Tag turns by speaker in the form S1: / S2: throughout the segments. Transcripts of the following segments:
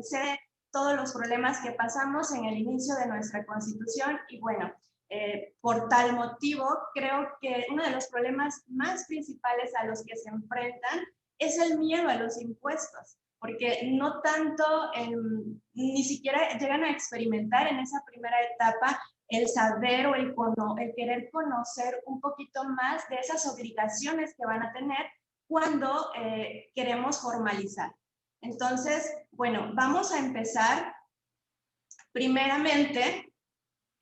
S1: sé todos los problemas que pasamos en el inicio de nuestra Constitución y bueno, por tal motivo creo que uno de los problemas más principales a los que se enfrentan es el miedo a los impuestos, porque no tanto, ni siquiera llegan a experimentar en esa primera etapa el saber o el querer conocer un poquito más de esas obligaciones que van a tener cuando queremos formalizar. Entonces, bueno, vamos a empezar primeramente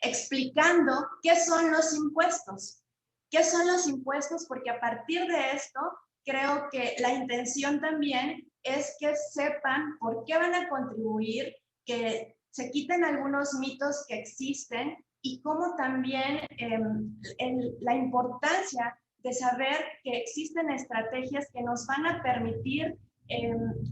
S1: explicando qué son los impuestos. ¿Qué son los impuestos? Porque a partir de esto, creo que la intención también es que sepan por qué van a contribuir, que se quiten algunos mitos que existen y cómo también la importancia de saber que existen estrategias que nos van a permitir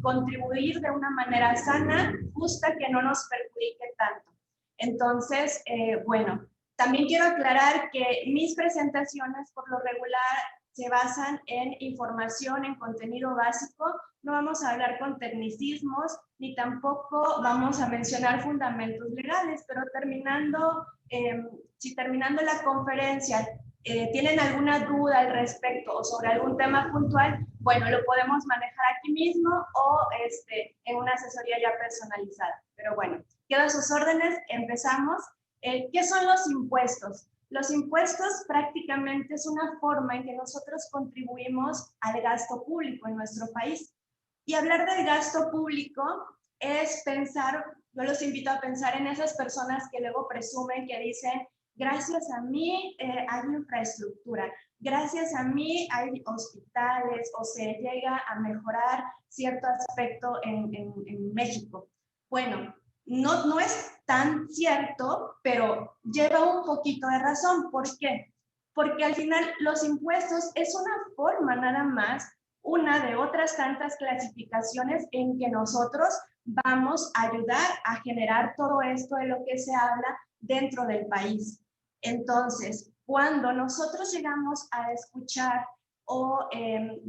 S1: contribuir de una manera sana, justa, que no nos perjudique tanto. Entonces, bueno, también quiero aclarar que mis presentaciones por lo regular se basan en información, en contenido básico. No vamos a hablar con tecnicismos, ni tampoco vamos a mencionar fundamentos legales, pero si terminando la conferencia tienen alguna duda al respecto o sobre algún tema puntual, bueno, lo podemos manejar aquí mismo o en una asesoría ya personalizada. Pero bueno, quedo a sus órdenes, empezamos. ¿Qué son los impuestos? Los impuestos prácticamente es una forma en que nosotros contribuimos al gasto público en nuestro país. Y hablar del gasto público es pensar, yo los invito a pensar en esas personas que luego presumen, que dicen, gracias a mí hay infraestructura, gracias a mí hay hospitales o se llega a mejorar cierto aspecto en México. Bueno, no es tan cierto, pero lleva un poquito de razón. ¿Por qué? Porque al final los impuestos es una forma nada más, una de otras tantas clasificaciones en que nosotros vamos a ayudar a generar todo esto de lo que se habla dentro del país. Entonces, cuando nosotros llegamos a escuchar o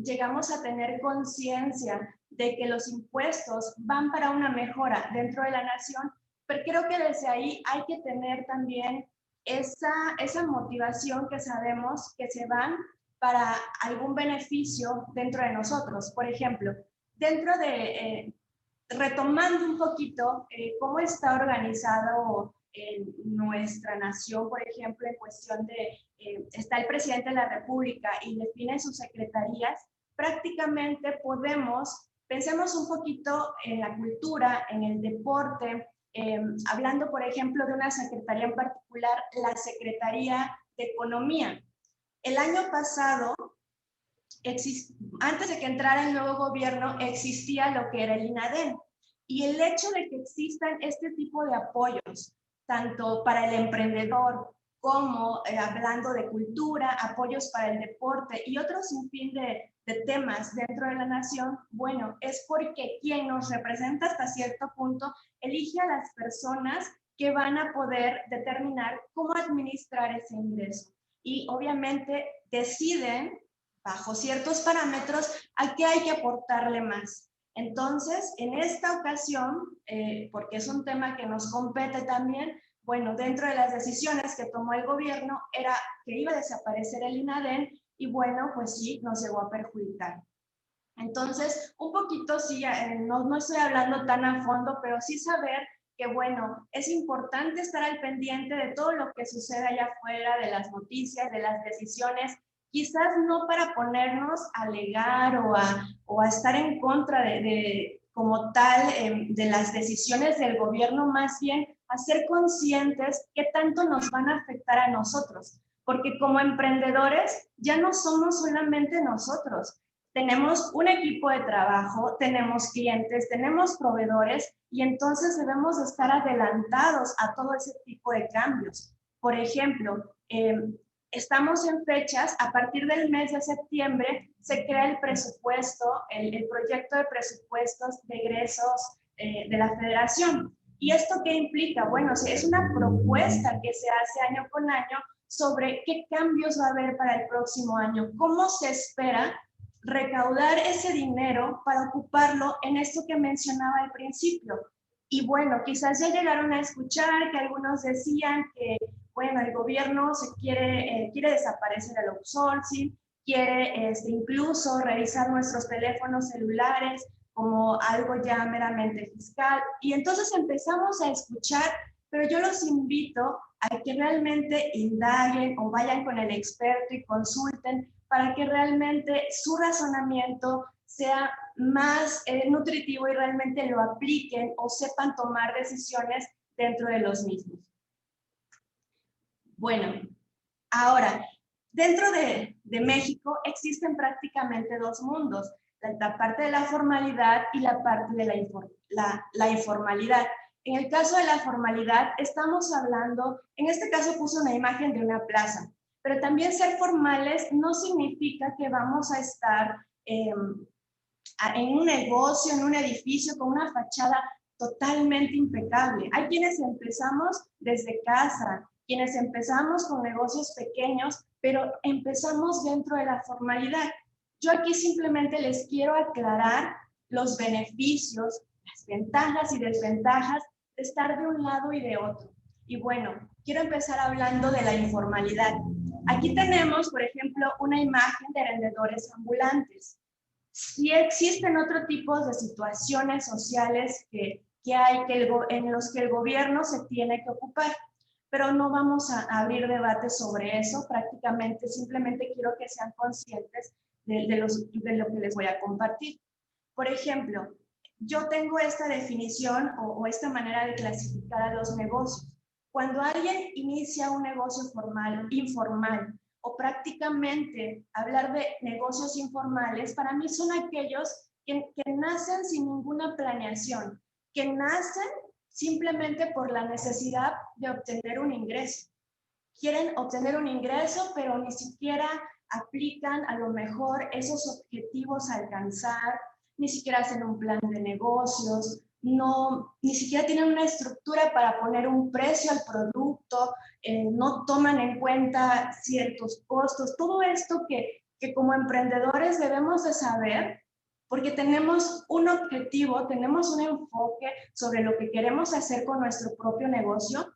S1: llegamos a tener conciencia de que los impuestos van para una mejora dentro de la nación, pero creo que desde ahí hay que tener también esa motivación que sabemos que se van para algún beneficio dentro de nosotros. Por ejemplo, dentro de, retomando un poquito cómo está organizado nuestra nación, por ejemplo, en cuestión de, está el presidente de la República y define sus secretarías, prácticamente podemos, pensemos un poquito en la cultura, en el deporte, hablando, por ejemplo, de una secretaría en particular, la Secretaría de Economía. El año pasado, antes de que entrara el nuevo gobierno, existía lo que era el INADEM. Y el hecho de que existan este tipo de apoyos, tanto para el emprendedor como hablando de cultura, apoyos para el deporte y otro sinfín de temas dentro de la nación, bueno, es porque quien nos representa hasta cierto punto elige a las personas que van a poder determinar cómo administrar ese ingreso. Y obviamente deciden, bajo ciertos parámetros, a qué hay que aportarle más. Entonces, en esta ocasión, porque es un tema que nos compete también, bueno, dentro de las decisiones que tomó el gobierno era que iba a desaparecer el INADEM y bueno, pues sí, nos llegó a perjudicar. Entonces, un poquito sí, no estoy hablando tan a fondo, pero sí saber que, bueno, es importante estar al pendiente de todo lo que sucede allá afuera, de las noticias, de las decisiones, quizás no para ponernos a alegar o a estar en contra como tal de las decisiones del gobierno, más bien a ser conscientes qué tanto nos van a afectar a nosotros, porque como emprendedores ya no somos solamente nosotros, tenemos un equipo de trabajo, tenemos clientes, tenemos proveedores y entonces debemos estar adelantados a todo ese tipo de cambios. Por ejemplo, estamos en fechas, a partir del mes de septiembre se crea el presupuesto, el proyecto de presupuestos de egresos de la federación. ¿Y esto qué implica? Bueno, es una propuesta que se hace año con año sobre qué cambios va a haber para el próximo año, cómo se espera recaudar ese dinero para ocuparlo en esto que mencionaba al principio. Y bueno, quizás ya llegaron a escuchar que algunos decían que, bueno, el gobierno quiere desaparecer el outsourcing, quiere incluso revisar nuestros teléfonos celulares como algo ya meramente fiscal. Y entonces empezamos a escuchar, pero yo los invito a que realmente indaguen o vayan con el experto y consulten para que realmente su razonamiento sea más nutritivo y realmente lo apliquen o sepan tomar decisiones dentro de los mismos. Bueno, ahora, dentro de México existen prácticamente dos mundos, la parte de la formalidad y la parte de la informalidad. En el caso de la formalidad, estamos hablando, en este caso puse una imagen de una plaza, pero también ser formales no significa que vamos a estar en un negocio, en un edificio con una fachada totalmente impecable. Hay quienes empezamos desde casa, quienes empezamos con negocios pequeños, pero empezamos dentro de la formalidad. Yo aquí simplemente les quiero aclarar los beneficios, las ventajas y desventajas de estar de un lado y de otro. Y bueno, quiero empezar hablando de la informalidad. Aquí tenemos, por ejemplo, una imagen de vendedores ambulantes. Sí existen otro tipo de situaciones sociales en los que el gobierno se tiene que ocupar, pero no vamos a abrir debate sobre eso. Prácticamente simplemente quiero que sean conscientes de lo que les voy a compartir. Por ejemplo, yo tengo esta definición o esta manera de clasificar a los negocios. Cuando alguien inicia un negocio informal, o prácticamente hablar de negocios informales, para mí son aquellos que nacen sin ninguna planeación, que nacen simplemente por la necesidad de obtener un ingreso. Quieren obtener un ingreso, pero ni siquiera aplican a lo mejor esos objetivos a alcanzar, ni siquiera hacen un plan de negocios, ni siquiera tienen una estructura para poner un precio al producto, no toman en cuenta ciertos costos, todo esto que como emprendedores debemos de saber, porque tenemos un objetivo, tenemos un enfoque sobre lo que queremos hacer con nuestro propio negocio.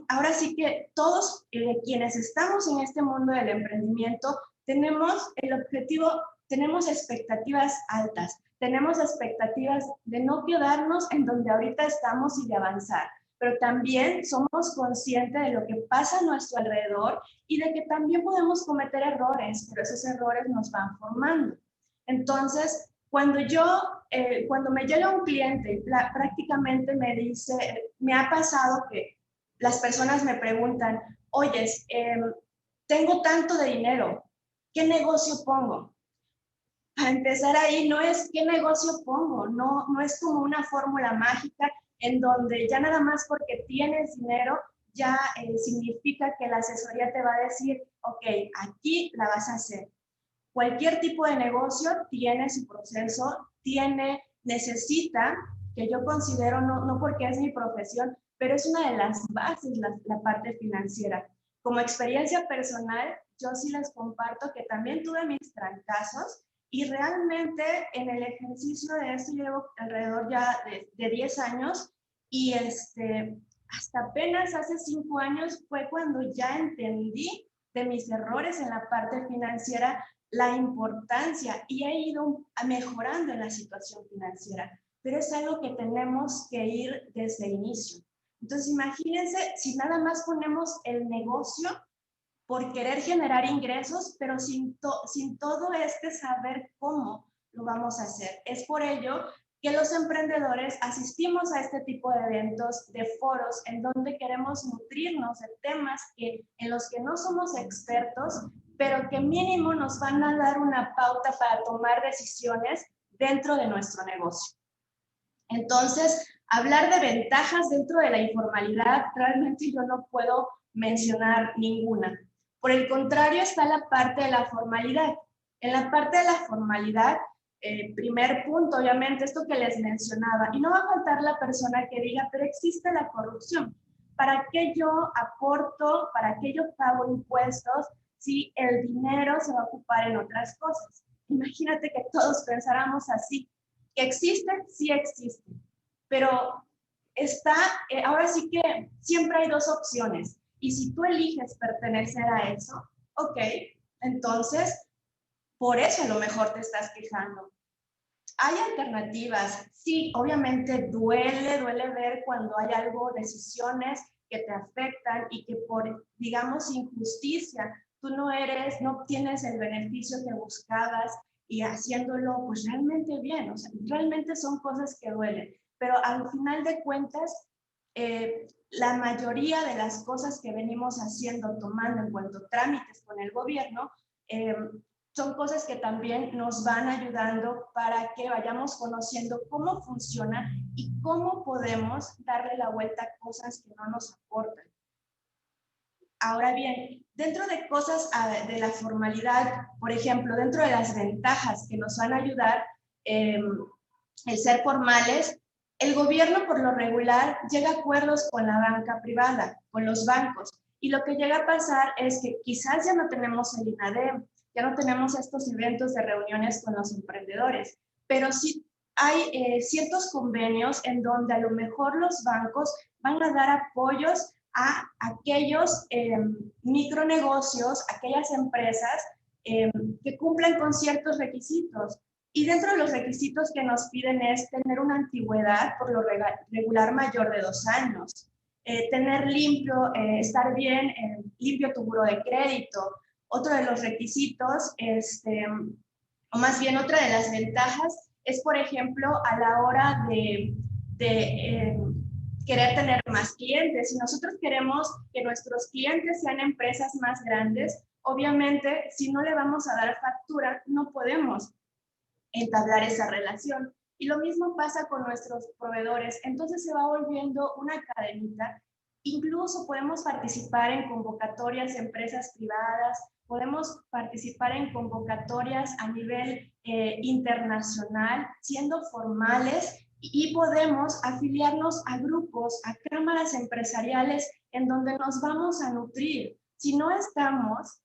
S1: Ahora sí que todos quienes estamos en este mundo del emprendimiento tenemos el objetivo, tenemos expectativas altas, tenemos expectativas de no quedarnos en donde ahorita estamos y de avanzar, pero también somos conscientes de lo que pasa a nuestro alrededor y de que también podemos cometer errores, pero esos errores nos van formando. Entonces, cuando me llega un cliente, prácticamente me dice, me ha pasado que las personas me preguntan, oye, tengo tanto de dinero, ¿qué negocio pongo? Para empezar ahí, no es qué negocio pongo, no es como una fórmula mágica en donde ya nada más porque tienes dinero, ya significa que la asesoría te va a decir, ok, aquí la vas a hacer. Cualquier tipo de negocio tiene su proceso, necesita, que yo considero, no porque es mi profesión, pero es una de las bases, la parte financiera. Como experiencia personal, yo sí les comparto que también tuve mis trancazos y realmente en el ejercicio de esto llevo alrededor ya de 10 años y hasta apenas hace 5 años fue cuando ya entendí de mis errores en la parte financiera la importancia y he ido mejorando en la situación financiera, pero es algo que tenemos que ir desde el inicio. Entonces, imagínense si nada más ponemos el negocio por querer generar ingresos, pero sin todo saber cómo lo vamos a hacer. Es por ello que los emprendedores asistimos a este tipo de eventos, de foros, en donde queremos nutrirnos de temas en los que no somos expertos, pero que mínimo nos van a dar una pauta para tomar decisiones dentro de nuestro negocio. Entonces, hablar de ventajas dentro de la informalidad, realmente yo no puedo mencionar ninguna. Por el contrario, está la parte de la formalidad. En la parte de la formalidad, primer punto, obviamente, esto que les mencionaba, y no va a faltar la persona que diga, pero existe la corrupción. ¿Para qué yo aporto, para qué yo pago impuestos si el dinero se va a ocupar en otras cosas? imagínate que todos pensáramos así. ¿Que existe? Sí existe. Pero está, ahora sí que siempre hay dos opciones. Y si tú eliges pertenecer a eso, ok, entonces por eso a lo mejor te estás quejando. Hay alternativas, sí, obviamente duele ver cuando hay algo, decisiones que te afectan y que por, digamos, injusticia, tú no obtienes el beneficio que buscabas y haciéndolo pues realmente bien, o sea, realmente son cosas que duelen, pero al final de cuentas, la mayoría de las cosas que venimos haciendo, tomando en cuanto trámites con el gobierno, son cosas que también nos van ayudando para que vayamos conociendo cómo funciona y cómo podemos darle la vuelta a cosas que no nos aportan. Ahora bien, dentro de cosas de la formalidad, por ejemplo, dentro de las ventajas que nos van a ayudar el ser formales, el gobierno por lo regular llega a acuerdos con la banca privada, con los bancos, y lo que llega a pasar es que quizás ya no tenemos el INADEM, ya no tenemos estos eventos de reuniones con los emprendedores, pero sí hay ciertos convenios en donde a lo mejor los bancos van a dar apoyos a aquellos micronegocios, aquellas empresas que cumplen con ciertos requisitos. Y dentro de los requisitos que nos piden es tener una antigüedad por lo regular mayor de 2 años, tener limpio, estar bien, limpio tu buro de crédito. Otro de los requisitos, o más bien otra de las ventajas, es por ejemplo a la hora de querer tener más clientes. Si nosotros queremos que nuestros clientes sean empresas más grandes, obviamente si no le vamos a dar factura, no podemos entablar esa relación. Y lo mismo pasa con nuestros proveedores. Entonces se va volviendo una cadenita. Incluso podemos participar en convocatorias de empresas privadas, podemos participar en convocatorias a nivel internacional, siendo formales, y podemos afiliarnos a grupos, a cámaras empresariales en donde nos vamos a nutrir. Si no estamos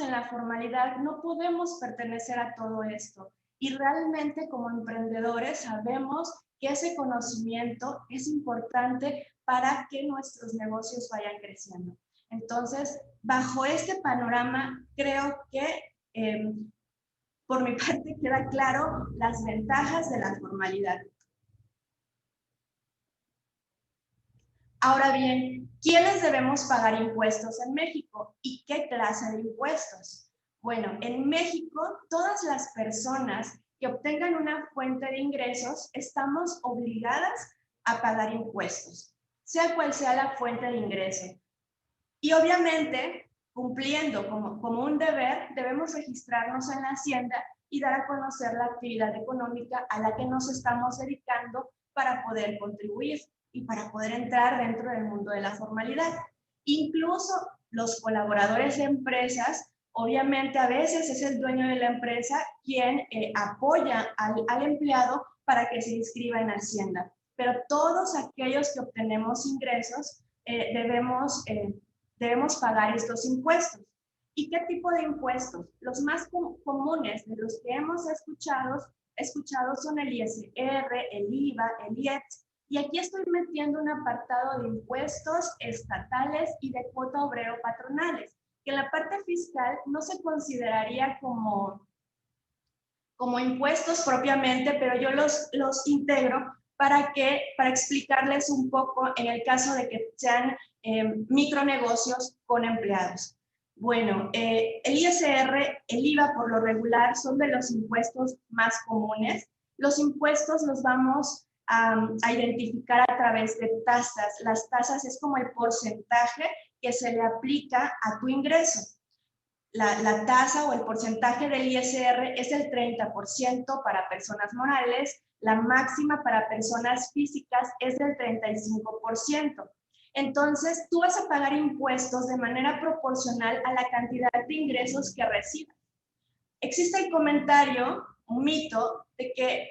S1: en la formalidad, no podemos pertenecer a todo esto. Y realmente como emprendedores sabemos que ese conocimiento es importante para que nuestros negocios vayan creciendo. Entonces, bajo este panorama, creo que por mi parte queda claro las ventajas de la formalidad. Ahora bien, ¿quiénes debemos pagar impuestos en México y qué clase de impuestos? Bueno, en México, todas las personas que obtengan una fuente de ingresos estamos obligadas a pagar impuestos, sea cual sea la fuente de ingreso. Y obviamente, cumpliendo como un deber, debemos registrarnos en la Hacienda y dar a conocer la actividad económica a la que nos estamos dedicando para poder contribuir y para poder entrar dentro del mundo de la formalidad. Incluso los colaboradores de empresas, obviamente a veces es el dueño de la empresa quien apoya al empleado para que se inscriba en Hacienda. Pero todos aquellos que obtenemos ingresos debemos pagar estos impuestos. ¿Y qué tipo de impuestos? Los más comunes de los que hemos escuchado son el ISR, el IVA, el IEPS, y aquí estoy metiendo un apartado de impuestos estatales y de cuota obrero patronales, que en la parte fiscal no se consideraría como impuestos propiamente, pero yo los integro para explicarles un poco en el caso de que sean micronegocios con empleados. Bueno, el ISR, el IVA por lo regular son de los impuestos más comunes. Los impuestos los vamos a identificar a través de tasas. Las tasas es como el porcentaje que se le aplica a tu ingreso. La tasa o el porcentaje del ISR es el 30% para personas morales, la máxima para personas físicas es del 35%. Entonces, tú vas a pagar impuestos de manera proporcional a la cantidad de ingresos que recibas. Existe el comentario, un mito, de que,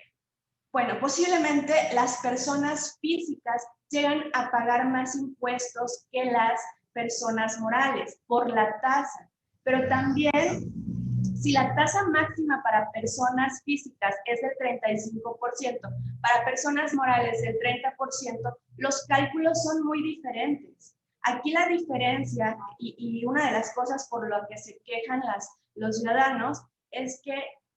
S1: bueno, posiblemente las personas físicas llegan a pagar más impuestos que las personas morales por la tasa. Pero también Si la tasa máxima para personas físicas es del 35%, para personas morales del 30%, los cálculos son muy diferentes. Aquí la diferencia, y una de las cosas por lo que se quejan los ciudadanos, es que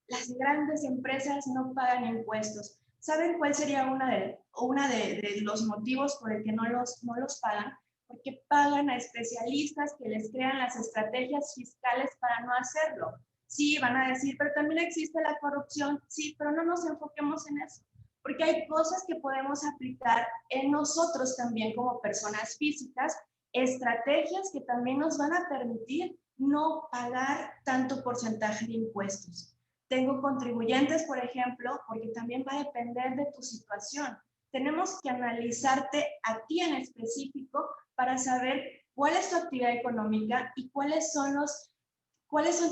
S1: las grandes empresas no pagan impuestos. ¿Saben cuál sería una de los motivos por el que no los pagan? Porque pagan a especialistas que les crean las estrategias fiscales para no hacerlo. Sí, van a decir, pero también existe la corrupción. Sí, pero no nos enfoquemos en eso, porque hay cosas que podemos aplicar en nosotros también como personas físicas, estrategias que también nos van a permitir no pagar tanto porcentaje de impuestos. Tengo contribuyentes, por ejemplo, porque también va a depender de tu situación. Tenemos que analizarte a ti en específico para saber cuál es tu actividad económica y cuáles son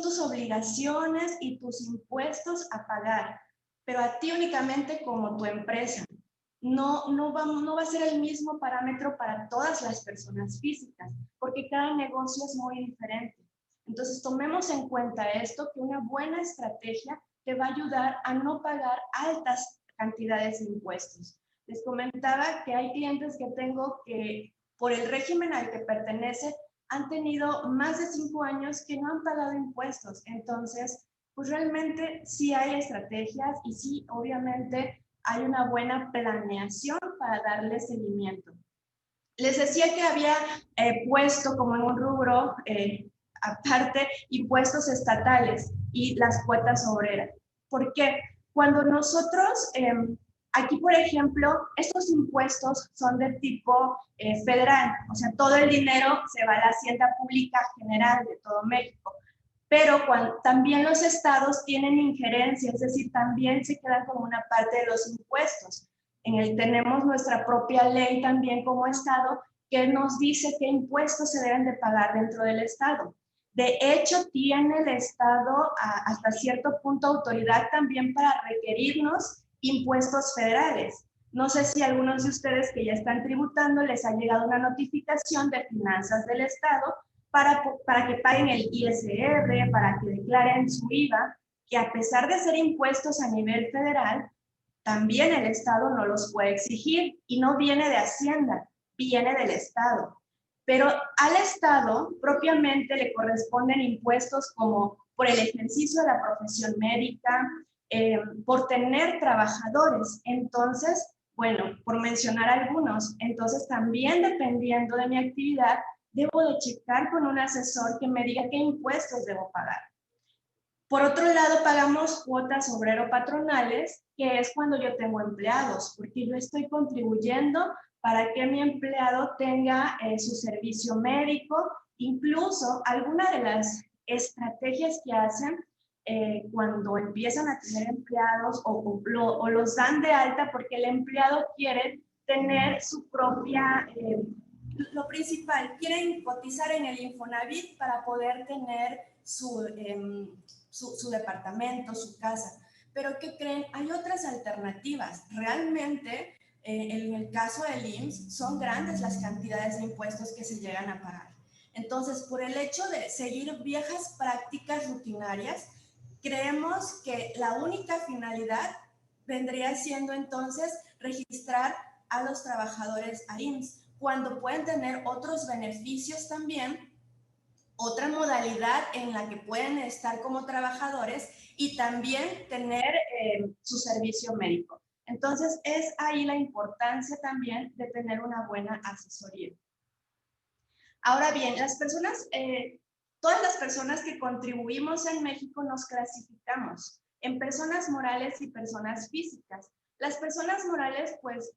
S1: tus obligaciones y tus impuestos a pagar, pero a ti únicamente como tu empresa. No va a ser el mismo parámetro para todas las personas físicas, porque cada negocio es muy diferente. Entonces, tomemos en cuenta esto, que una buena estrategia te va a ayudar a no pagar altas cantidades de impuestos. Les comentaba que hay clientes que tengo que, por el régimen al que pertenece, han tenido más de 5 años que no han pagado impuestos. Entonces, pues realmente sí hay estrategias y sí, obviamente, hay una buena planeación para darle seguimiento. Les decía que había puesto como en un rubro aparte impuestos estatales y las cuotas obreras. ¿Por qué? Cuando nosotros, aquí por ejemplo, estos impuestos son de tipo federal, o sea, todo el dinero se va a la Hacienda Pública General de todo México. Pero también los estados tienen injerencia, es decir, también se quedan como una parte de los impuestos. Tenemos nuestra propia ley también como estado que nos dice qué impuestos se deben de pagar dentro del estado. De hecho, tiene el estado hasta cierto punto autoridad también para requerirnos impuestos federales. No sé si a algunos de ustedes que ya están tributando les ha llegado una notificación de finanzas del estado para que paguen el ISR, para que declaren su IVA, que a pesar de ser impuestos a nivel federal, también el Estado no los puede exigir y no viene de Hacienda, viene del Estado. Pero al Estado propiamente le corresponden impuestos como por el ejercicio de la profesión médica, por tener trabajadores. Entonces, bueno, por mencionar algunos, entonces también dependiendo de mi actividad, debo de checar con un asesor que me diga qué impuestos debo pagar. Por otro lado, pagamos cuotas obrero-patronales, que es cuando yo tengo empleados, porque yo estoy contribuyendo para que mi empleado tenga su servicio médico, incluso alguna de las estrategias que hacen cuando empiezan a tener empleados o los dan de alta porque el empleado quiere tener su propia, lo principal, quieren cotizar en el Infonavit para poder tener su departamento, su casa. Pero ¿qué creen? Hay otras alternativas. Realmente, en el caso del IMSS, son grandes las cantidades de impuestos que se llegan a pagar. Entonces, por el hecho de seguir viejas prácticas rutinarias, creemos que la única finalidad vendría siendo entonces registrar a los trabajadores a IMSS, cuando pueden tener otros beneficios también, otra modalidad en la que pueden estar como trabajadores y también tener su servicio médico. Entonces, es ahí la importancia también de tener una buena asesoría. Ahora bien, todas las personas que contribuimos en México nos clasificamos en personas morales y personas físicas. Las personas morales, pues,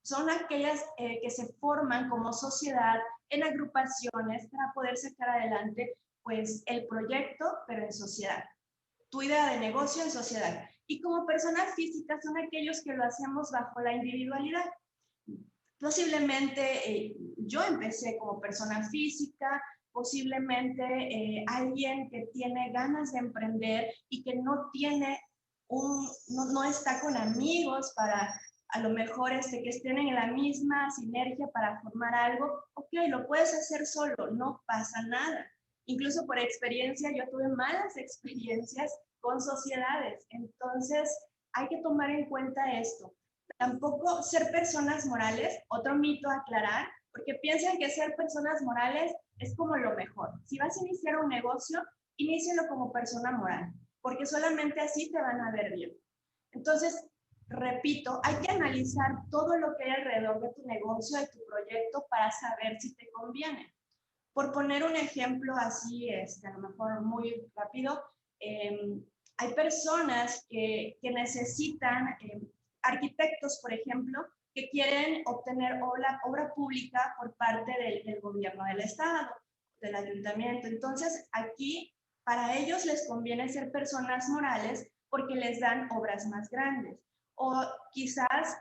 S1: son aquellas que se forman como sociedad en agrupaciones para poder sacar adelante, pues, el proyecto, pero en sociedad. Tu idea de negocio en sociedad. Y como personas físicas son aquellos que lo hacemos bajo la individualidad. Posiblemente yo empecé como persona física, posiblemente alguien que tiene ganas de emprender y que no tiene no está con amigos para a lo mejor que estén en la misma sinergia para formar algo. Ok, lo puedes hacer solo, no pasa nada. Incluso por experiencia, yo tuve malas experiencias con sociedades. Entonces, hay que tomar en cuenta esto. Tampoco ser personas morales, otro mito a aclarar, porque piensan que ser personas morales es como lo mejor. Si vas a iniciar un negocio, inícialo como persona moral, porque solamente así te van a ver bien. Entonces, repito, hay que analizar todo lo que hay alrededor de tu negocio, de tu proyecto, para saber si te conviene. Por poner un ejemplo así, a lo mejor muy rápido, hay personas que necesitan, arquitectos, por ejemplo, que quieren obtener obra pública por parte del gobierno del estado, del ayuntamiento. Entonces, aquí, para ellos les conviene ser personas morales porque les dan obras más grandes. O quizás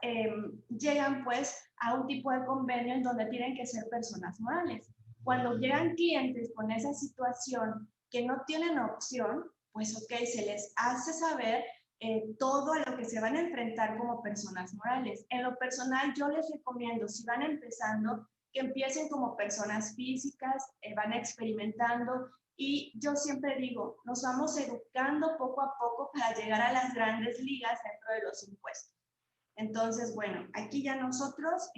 S1: llegan pues a un tipo de convenio en donde tienen que ser personas morales. Cuando llegan clientes con esa situación que no tienen opción, pues ok, se les hace saber todo a lo que se van a enfrentar como personas morales. En lo personal, yo les recomiendo, si van empezando, que empiecen como personas físicas, van experimentando, y yo siempre digo, nos vamos educando poco a poco para llegar a las grandes ligas dentro de los impuestos. Entonces, bueno, aquí ya nosotros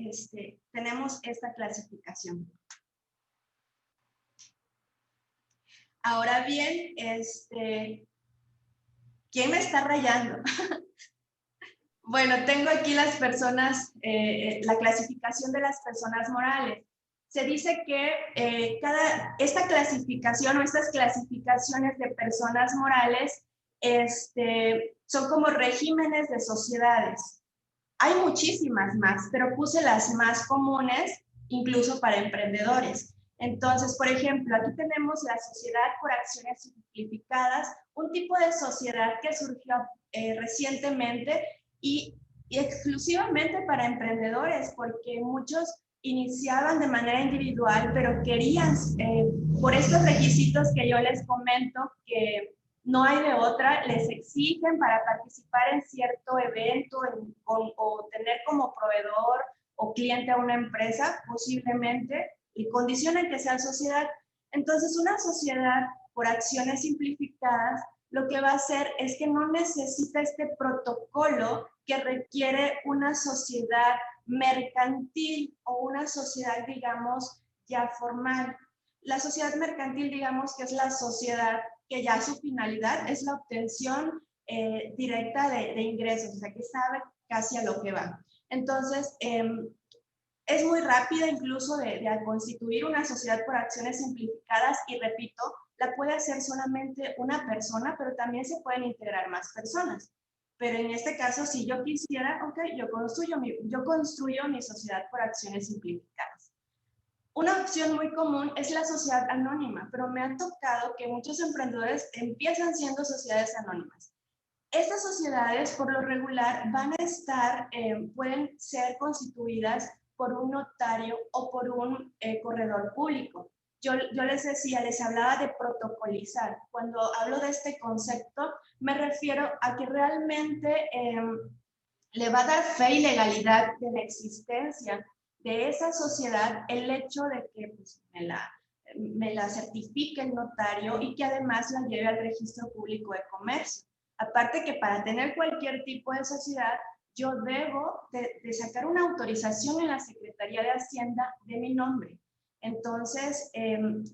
S1: tenemos esta clasificación. Ahora bien, ¿quién me está rayando? Bueno, tengo aquí las personas, la clasificación de las personas morales. Se dice que esta clasificación o estas clasificaciones de personas morales son como regímenes de sociedades. Hay muchísimas más, pero puse las más comunes, incluso para emprendedores. Entonces, por ejemplo, aquí tenemos la sociedad por acciones simplificadas, un tipo de sociedad que surgió recientemente y exclusivamente para emprendedores, porque muchos iniciaban de manera individual, pero querían, por estos requisitos que yo les comento, que no hay de otra, les exigen para participar en cierto evento o tener como proveedor o cliente a una empresa, posiblemente, y condicionan que sea sociedad. Entonces, una sociedad por acciones simplificadas, lo que va a hacer es que no necesita este protocolo que requiere una sociedad mercantil o una sociedad, digamos, ya formal. La sociedad mercantil, digamos, que es la sociedad que ya su finalidad es la obtención directa de ingresos, o sea, que sabe casi a lo que va. Entonces, es muy rápida incluso de constituir una sociedad por acciones simplificadas y, repito, la puede hacer solamente una persona, pero también se pueden integrar más personas. Pero en este caso, si yo quisiera, ok, yo construyo mi sociedad por acciones simplificadas. Una opción muy común es la sociedad anónima, pero me ha tocado que muchos emprendedores empiezan siendo sociedades anónimas. Estas sociedades, por lo regular, van a estar, pueden ser constituidas por un notario o por un corredor público. Yo les decía, les hablaba de protocolizar. Cuando hablo de este concepto, me refiero a que realmente le va a dar fe y legalidad de la existencia de esa sociedad el hecho de que pues, me la certifique el notario y que además la lleve al registro público de comercio. Aparte que para tener cualquier tipo de sociedad, yo debo de sacar una autorización en la Secretaría de Hacienda de mi nombre. Entonces,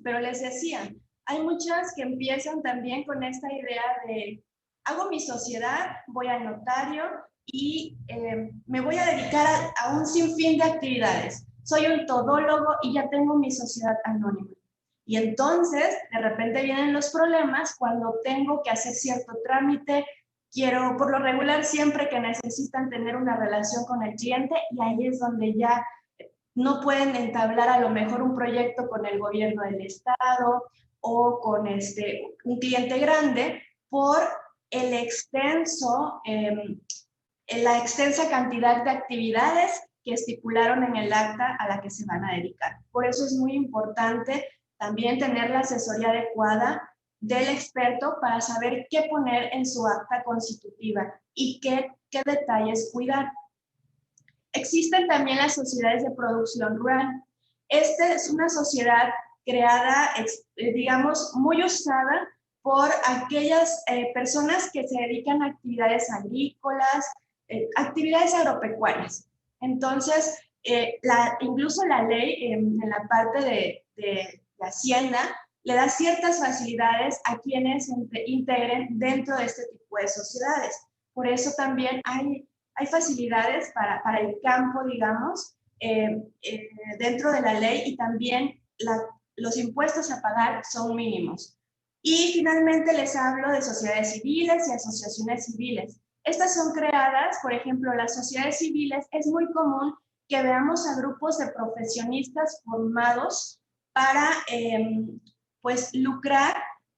S1: pero les decía, hay muchas que empiezan también con esta idea de, hago mi sociedad, voy al notario y me voy a dedicar a un sinfín de actividades. Soy un todólogo y ya tengo mi sociedad anónima. Y entonces, de repente vienen los problemas cuando tengo que hacer cierto trámite. Quiero, por lo regular, siempre que necesitan tener una relación con el cliente, y ahí es donde ya no pueden entablar a lo mejor un proyecto con el gobierno del estado o con un cliente grande por el extenso, la extensa cantidad de actividades que estipularon en el acta a la que se van a dedicar. Por eso es muy importante también tener la asesoría adecuada del experto para saber qué poner en su acta constitutiva y qué detalles cuidar. Existen también las sociedades de producción rural. Esta es una sociedad creada, digamos, muy usada por aquellas personas que se dedican a actividades agrícolas, actividades agropecuarias. Entonces, incluso la ley en la parte de Hacienda le da ciertas facilidades a quienes integren dentro de este tipo de sociedades. Por eso también hay facilidades para el campo, digamos, dentro de la ley, y también los impuestos a pagar son mínimos. Y finalmente les hablo de sociedades civiles y asociaciones civiles. Estas son creadas, por ejemplo, las sociedades civiles, es muy común que veamos a grupos de profesionistas formados para pues lucrar,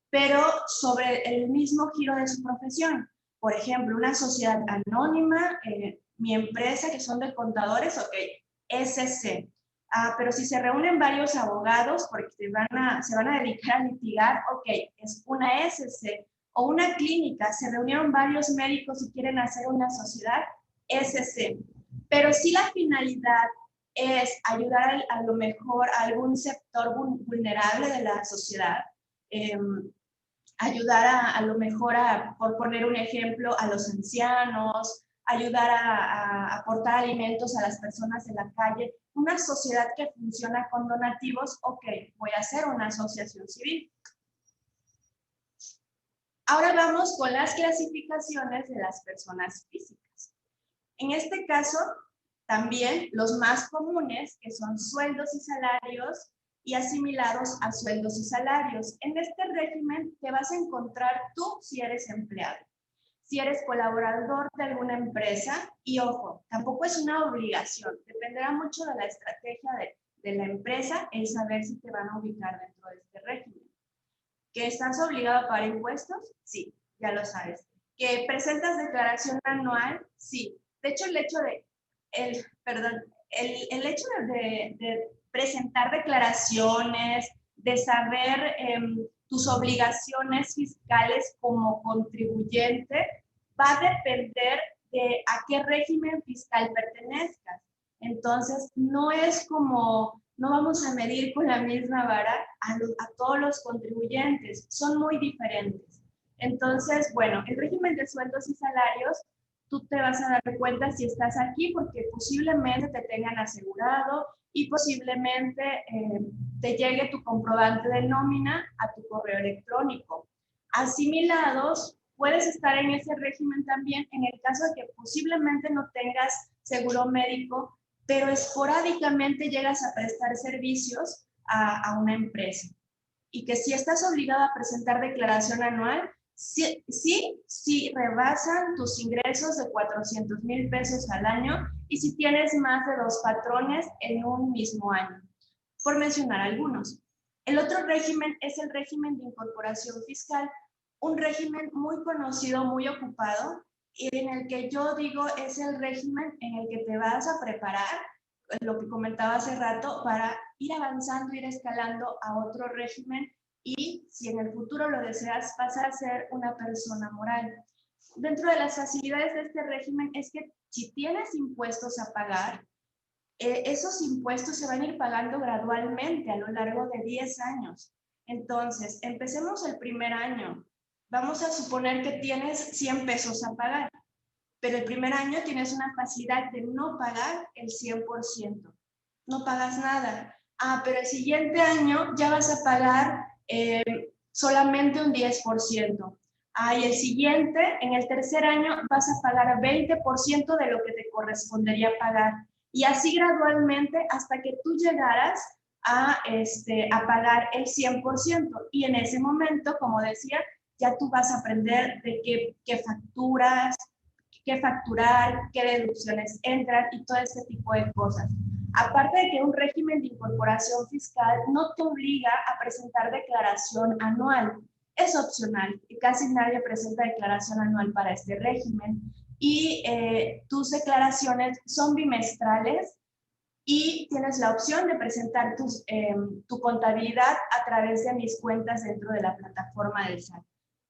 S1: pero sobre el mismo giro de su profesión. Por ejemplo, una sociedad anónima, mi empresa, que son de contadores, ok, SC. Pero si se reúnen varios abogados porque se van a dedicar a litigar, ok, es una SC. O una clínica, se reunieron varios médicos y quieren hacer una sociedad, SC. Pero si la finalidad es ayudar a lo mejor a algún sector vulnerable de la sociedad, ayudar a lo mejor, por poner un ejemplo, a los ancianos, ayudar a aportar alimentos a las personas de la calle, una sociedad que funciona con donativos, ok, voy a hacer una asociación civil. Ahora vamos con las clasificaciones de las personas físicas. En este caso, también los más comunes, que son sueldos y salarios, y asimilados a sueldos y salarios. En este régimen te vas a encontrar tú si eres empleado, si eres colaborador de alguna empresa, y ojo, tampoco es una obligación, dependerá mucho de la estrategia de la empresa el saber si te van a ubicar dentro de este régimen. ¿Que estás obligado a pagar impuestos? Sí, ya lo sabes. ¿Que presentas declaración anual? Sí. De hecho, el hecho de presentar declaraciones, de saber tus obligaciones fiscales como contribuyente, va a depender de a qué régimen fiscal pertenezcas. Entonces, no es como, no vamos a medir con la misma vara a todos los contribuyentes, son muy diferentes. Entonces, bueno, el régimen de sueldos y salarios, tú te vas a dar cuenta si estás aquí porque posiblemente te tengan asegurado y posiblemente te llegue tu comprobante de nómina a tu correo electrónico. Asimilados, puedes estar en ese régimen también en el caso de que posiblemente no tengas seguro médico, pero esporádicamente llegas a prestar servicios a una empresa. Y que si estás obligado a presentar declaración anual, sí rebasan tus ingresos de 400,000 pesos al año y si tienes más de 2 patrones en un mismo año, por mencionar algunos. El otro régimen es el régimen de incorporación fiscal, un régimen muy conocido, muy ocupado, y en el que yo digo es el régimen en el que te vas a preparar, lo que comentaba hace rato, para ir avanzando, ir escalando a otro régimen y si en el futuro lo deseas, vas a ser una persona moral. Dentro de las facilidades de este régimen es que si tienes impuestos a pagar, esos impuestos se van a ir pagando gradualmente a lo largo de 10 años. Entonces, empecemos el primer año. Vamos a suponer que tienes 100 pesos a pagar, pero el primer año tienes una facilidad de no pagar el 100%. No pagas nada. Pero el siguiente año ya vas a pagar solamente un 10%. Y el siguiente, en el tercer año, vas a pagar 20% de lo que te correspondería pagar. Y así gradualmente hasta que tú llegaras a pagar el 100%. Y en ese momento, como decía, ya tú vas a aprender de qué facturas, qué facturar, qué deducciones entran y todo este tipo de cosas. Aparte de que un régimen de incorporación fiscal no te obliga a presentar declaración anual, es opcional y casi nadie presenta declaración anual para este régimen y tus declaraciones son bimestrales y tienes la opción de presentar tu contabilidad a través de mis cuentas dentro de la plataforma del SAT.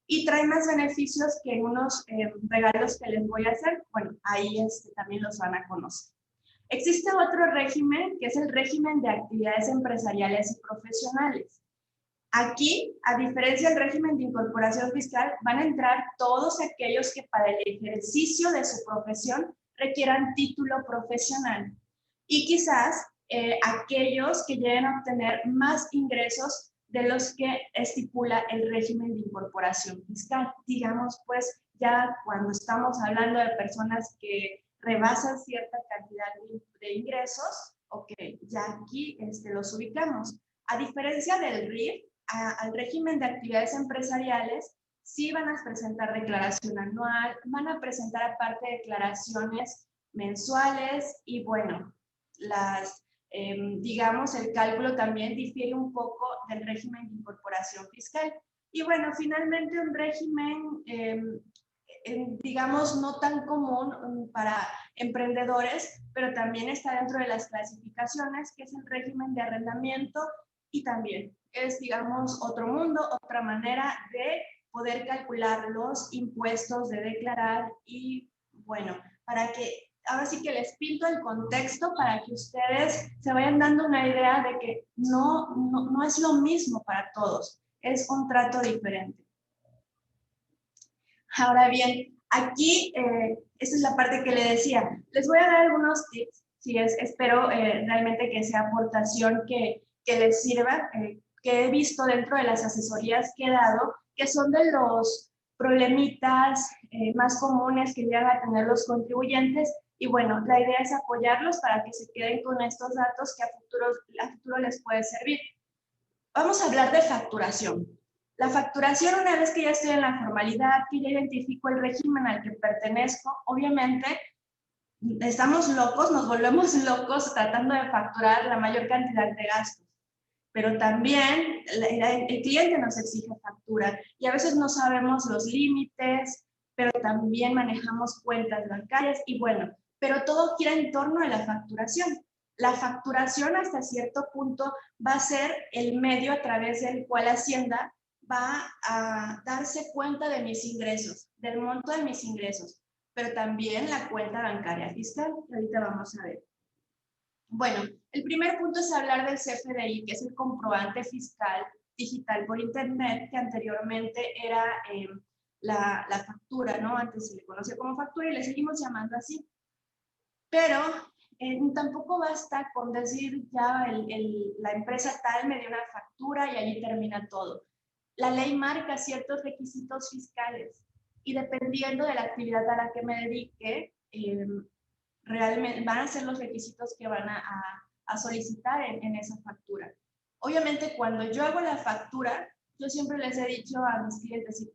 S1: Y trae más beneficios que unos regalos que les voy a hacer. Bueno, ahí también los van a conocer. Existe otro régimen, que es el régimen de actividades empresariales y profesionales. Aquí, a diferencia del régimen de incorporación fiscal, van a entrar todos aquellos que para el ejercicio de su profesión requieran título profesional y quizás aquellos que lleguen a obtener más ingresos de los que estipula el régimen de incorporación fiscal. Digamos, pues, ya cuando estamos hablando de personas que rebasan cierta cantidad de ingresos, ok, ya aquí los ubicamos. A diferencia del RIF, al régimen de actividades empresariales, sí van a presentar declaración anual, van a presentar aparte declaraciones mensuales y bueno, digamos, el cálculo también difiere un poco del régimen de incorporación fiscal. Y bueno, finalmente un régimen, digamos, no tan común para emprendedores, pero también está dentro de las clasificaciones, que es el régimen de arrendamiento y también es, digamos, otro mundo, otra manera de poder calcular los impuestos, de declarar y, bueno, para que ahora sí que les pinto el contexto para que ustedes se vayan dando una idea de que no es lo mismo para todos, es un trato diferente. Ahora bien, aquí, esta es la parte que le decía, les voy a dar algunos tips, espero realmente que sea aportación que les sirva, que he visto dentro de las asesorías que he dado, que son de los problemitas más comunes que llegan a tener los contribuyentes. Y bueno, la idea es apoyarlos para que se queden con estos datos que a futuro les puede servir. Vamos a hablar de facturación. La facturación, una vez que ya estoy en la formalidad, que ya identifico el régimen al que pertenezco, obviamente estamos locos, nos volvemos locos tratando de facturar la mayor cantidad de gastos. Pero también el cliente nos exige factura y a veces no sabemos los límites, pero también manejamos cuentas bancarias y bueno, pero todo gira en torno a la facturación. La facturación hasta cierto punto va a ser el medio a través del cual Hacienda va a darse cuenta de mis ingresos, del monto de mis ingresos, pero también la cuenta bancaria fiscal, que ahorita vamos a ver. Bueno, el primer punto es hablar del CFDI, que es el comprobante fiscal digital por internet, que anteriormente era la factura, ¿no? Antes se le conocía como factura y le seguimos llamando así. Pero tampoco basta con decir ya la empresa tal me dio una factura y allí termina todo. La ley marca ciertos requisitos fiscales y dependiendo de la actividad a la que me dedique, realmente van a ser los requisitos que van a solicitar en esa factura. Obviamente, cuando yo hago la factura, yo siempre les he dicho a mis clientes,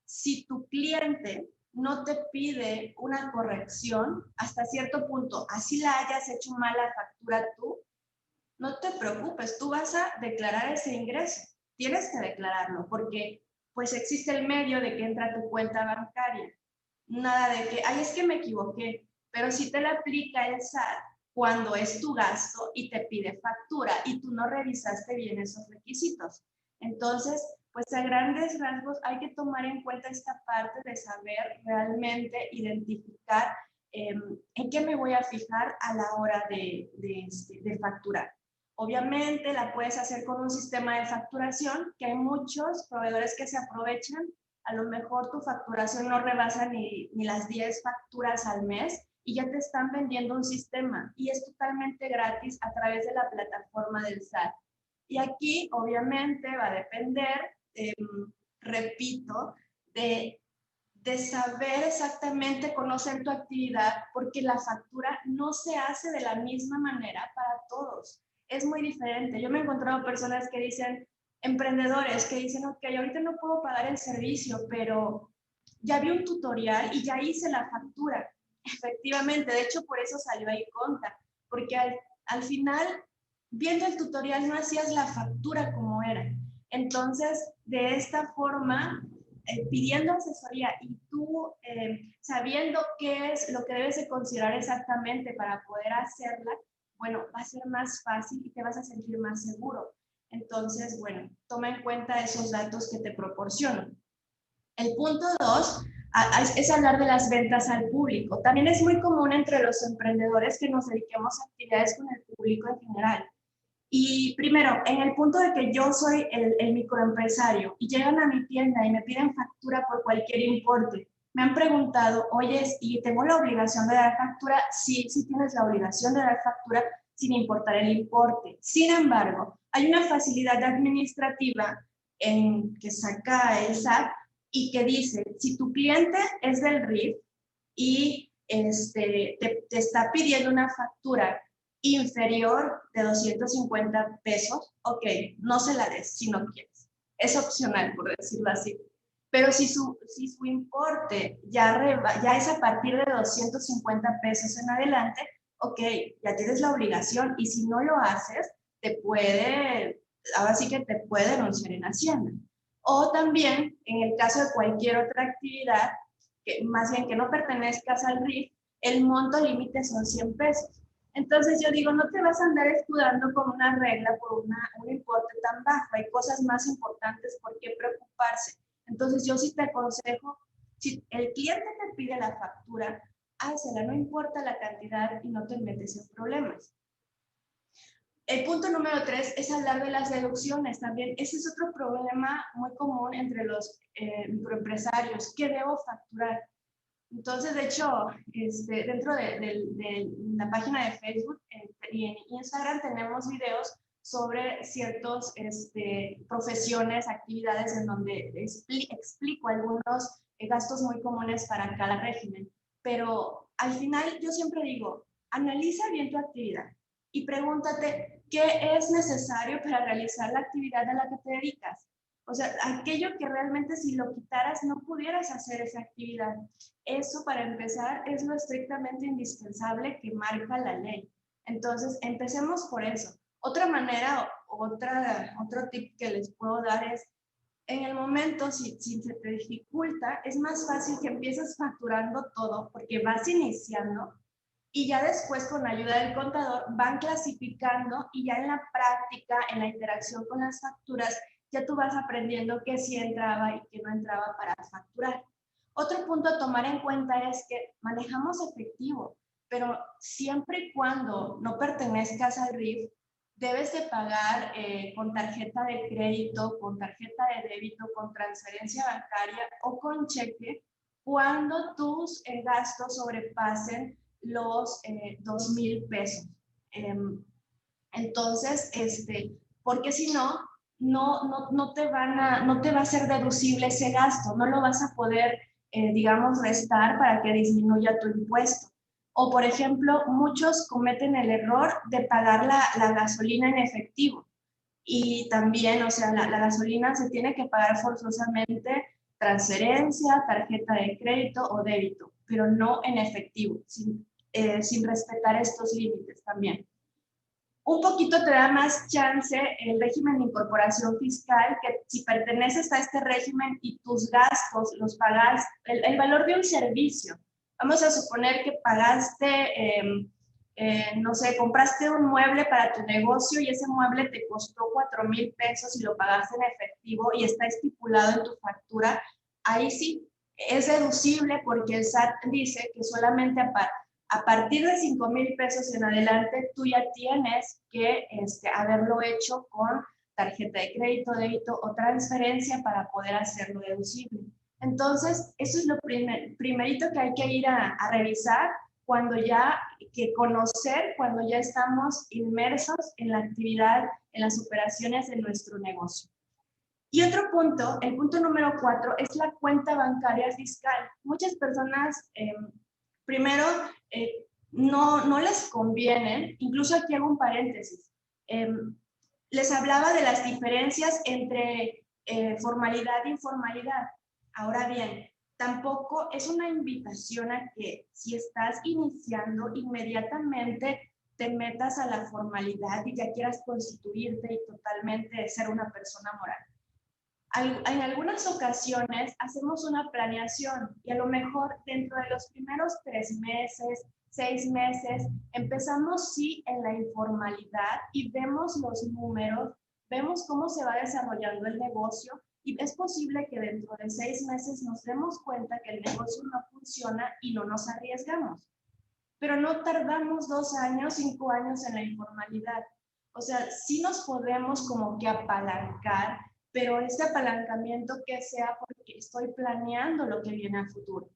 S1: si tu cliente no te pide una corrección hasta cierto punto, así la hayas hecho mal la factura tú, no te preocupes, tú vas a declarar ese ingreso. Tienes que declararlo porque pues existe el medio de que entra a tu cuenta bancaria. Nada de que, ay, es que me equivoqué, pero si te la aplica el SAT cuando es tu gasto y te pide factura y tú no revisaste bien esos requisitos. Entonces, pues a grandes rasgos hay que tomar en cuenta esta parte de saber realmente identificar en qué me voy a fijar a la hora de facturar. Obviamente la puedes hacer con un sistema de facturación, que hay muchos proveedores que se aprovechan. A lo mejor tu facturación no rebasa ni las 10 facturas al mes y ya te están vendiendo un sistema y es totalmente gratis a través de la plataforma del SAT. Y aquí obviamente va a depender, repito, de saber exactamente, conocer tu actividad, porque la factura no se hace de la misma manera para todos. Es muy diferente. Yo me he encontrado personas que dicen, emprendedores que dicen, ok, ahorita no puedo pagar el servicio, pero ya vi un tutorial y ya hice la factura. Efectivamente, de hecho por eso salió ahí Conta, porque al final, viendo el tutorial no hacías la factura como era. Entonces, de esta forma, pidiendo asesoría y tú sabiendo qué es lo que debes de considerar exactamente para poder hacerla, bueno, va a ser más fácil y te vas a sentir más seguro. Entonces, bueno, toma en cuenta esos datos que te proporciono. El punto 2 es hablar de las ventas al público. También es muy común entre los emprendedores que nos dediquemos a actividades con el público en general. Y primero, en el punto de que yo soy el microempresario y llegan a mi tienda y me piden factura por cualquier importe, me han preguntado, oye, ¿y tengo la obligación de dar factura? Sí, sí tienes la obligación de dar factura sin importar el importe. Sin embargo, hay una facilidad administrativa que saca el SAT y que dice, si tu cliente es del RIF y te está pidiendo una factura inferior de 250 pesos, ok, no se la des si no quieres. Es opcional, por decirlo así. Pero si su importe ya es a partir de 250 pesos en adelante, ok, ya tienes la obligación y si no lo haces, ahora sí que te puede denunciar en Hacienda. O también, en el caso de cualquier otra actividad, más bien que no pertenezcas al RIF, el monto límite son 100 pesos. Entonces yo digo, no te vas a andar escudando con una regla por un importe tan bajo. Hay cosas más importantes por qué preocuparse. Entonces yo sí te aconsejo, si el cliente te pide la factura, hácela, no importa la cantidad y no te metes en problemas. El punto número 3 es hablar de las deducciones también. Ese es otro problema muy común entre los microempresarios. ¿Qué debo facturar? Entonces, de hecho, dentro de la página de Facebook y en Instagram tenemos videos sobre ciertas profesiones, actividades en donde explico algunos gastos muy comunes para cada régimen. Pero al final yo siempre digo, analiza bien tu actividad y pregúntate qué es necesario para realizar la actividad a la que te dedicas. O sea, aquello que realmente si lo quitaras no pudieras hacer esa actividad. Eso, para empezar, es lo estrictamente indispensable que marca la ley. Entonces, empecemos por eso. Otra manera, otro tip que les puedo dar es, en el momento, si se te dificulta, es más fácil que empieces facturando todo porque vas iniciando y ya después con la ayuda del contador van clasificando y ya en la práctica, en la interacción con las facturas, ya tú vas aprendiendo qué sí entraba y qué no entraba para facturar. Otro punto a tomar en cuenta es que manejamos efectivo, pero siempre y cuando no pertenezcas al RIF, debes de pagar con tarjeta de crédito, con tarjeta de débito, con transferencia bancaria o con cheque cuando tus gastos sobrepasen los 2,000 pesos. Entonces, porque si no, no te va a ser deducible ese gasto, no lo vas a poder, digamos, restar para que disminuya tu impuesto. O, por ejemplo, muchos cometen el error de pagar la gasolina en efectivo. Y también, o sea, la gasolina se tiene que pagar forzosamente transferencia, tarjeta de crédito o débito, pero no en efectivo, sin respetar estos límites también. Un poquito te da más chance el régimen de incorporación fiscal, que si perteneces a este régimen y tus gastos los pagas, el valor de un servicio. Vamos a suponer que pagaste, no sé, compraste un mueble para tu negocio y ese mueble te costó 4,000 pesos y lo pagaste en efectivo y está estipulado en tu factura. Ahí sí es deducible porque el SAT dice que solamente a partir de 5,000 pesos en adelante, tú ya tienes que haberlo hecho con tarjeta de crédito, débito o transferencia para poder hacerlo deducible. Entonces, eso es lo primerito que hay que ir a revisar cuando ya estamos inmersos en la actividad, en las operaciones de nuestro negocio. Y otro punto, el punto número 4, es la cuenta bancaria fiscal. Muchas personas primero, no les conviene, incluso aquí hago un paréntesis, les hablaba de las diferencias entre formalidad e informalidad. Ahora bien, tampoco es una invitación a que si estás iniciando inmediatamente te metas a la formalidad y ya quieras constituirte y totalmente ser una persona moral. En algunas ocasiones hacemos una planeación y a lo mejor dentro de los primeros 3 meses, 6 meses, empezamos sí en la informalidad y vemos los números, vemos cómo se va desarrollando el negocio Y es posible que dentro de 6 meses nos demos cuenta que el negocio no funciona y no nos arriesgamos. Pero no tardamos 2 años, 5 años en la informalidad. O sea, sí nos podemos como que apalancar, pero ese apalancamiento que sea porque estoy planeando lo que viene a futuro.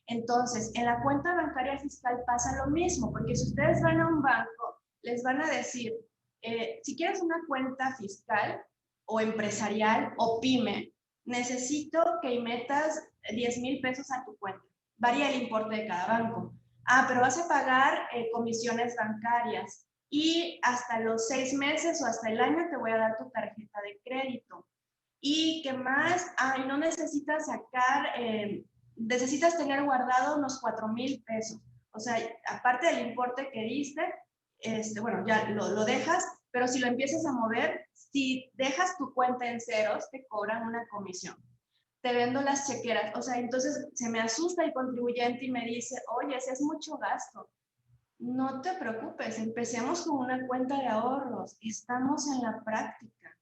S1: Entonces, en la cuenta bancaria fiscal pasa lo mismo, porque si ustedes van a un banco, les van a decir, si quieres una cuenta fiscal o empresarial o pyme, necesito que metas 10,000 pesos a tu cuenta. Varía el importe de cada banco. Ah, pero vas a pagar comisiones bancarias y hasta los 6 meses o hasta el año te voy a dar tu tarjeta de crédito. ¿Y qué más? Ay, no necesitas sacar, necesitas tener guardado unos 4,000 pesos. O sea, aparte del importe que diste, bueno, ya lo dejas, pero si lo empiezas a mover, si dejas tu cuenta en ceros, te cobran una comisión. Te vendo las chequeras. O sea, entonces se me asusta el contribuyente y me dice, oye, ese es mucho gasto. No te preocupes, empecemos con una cuenta de ahorros. Estamos en la práctica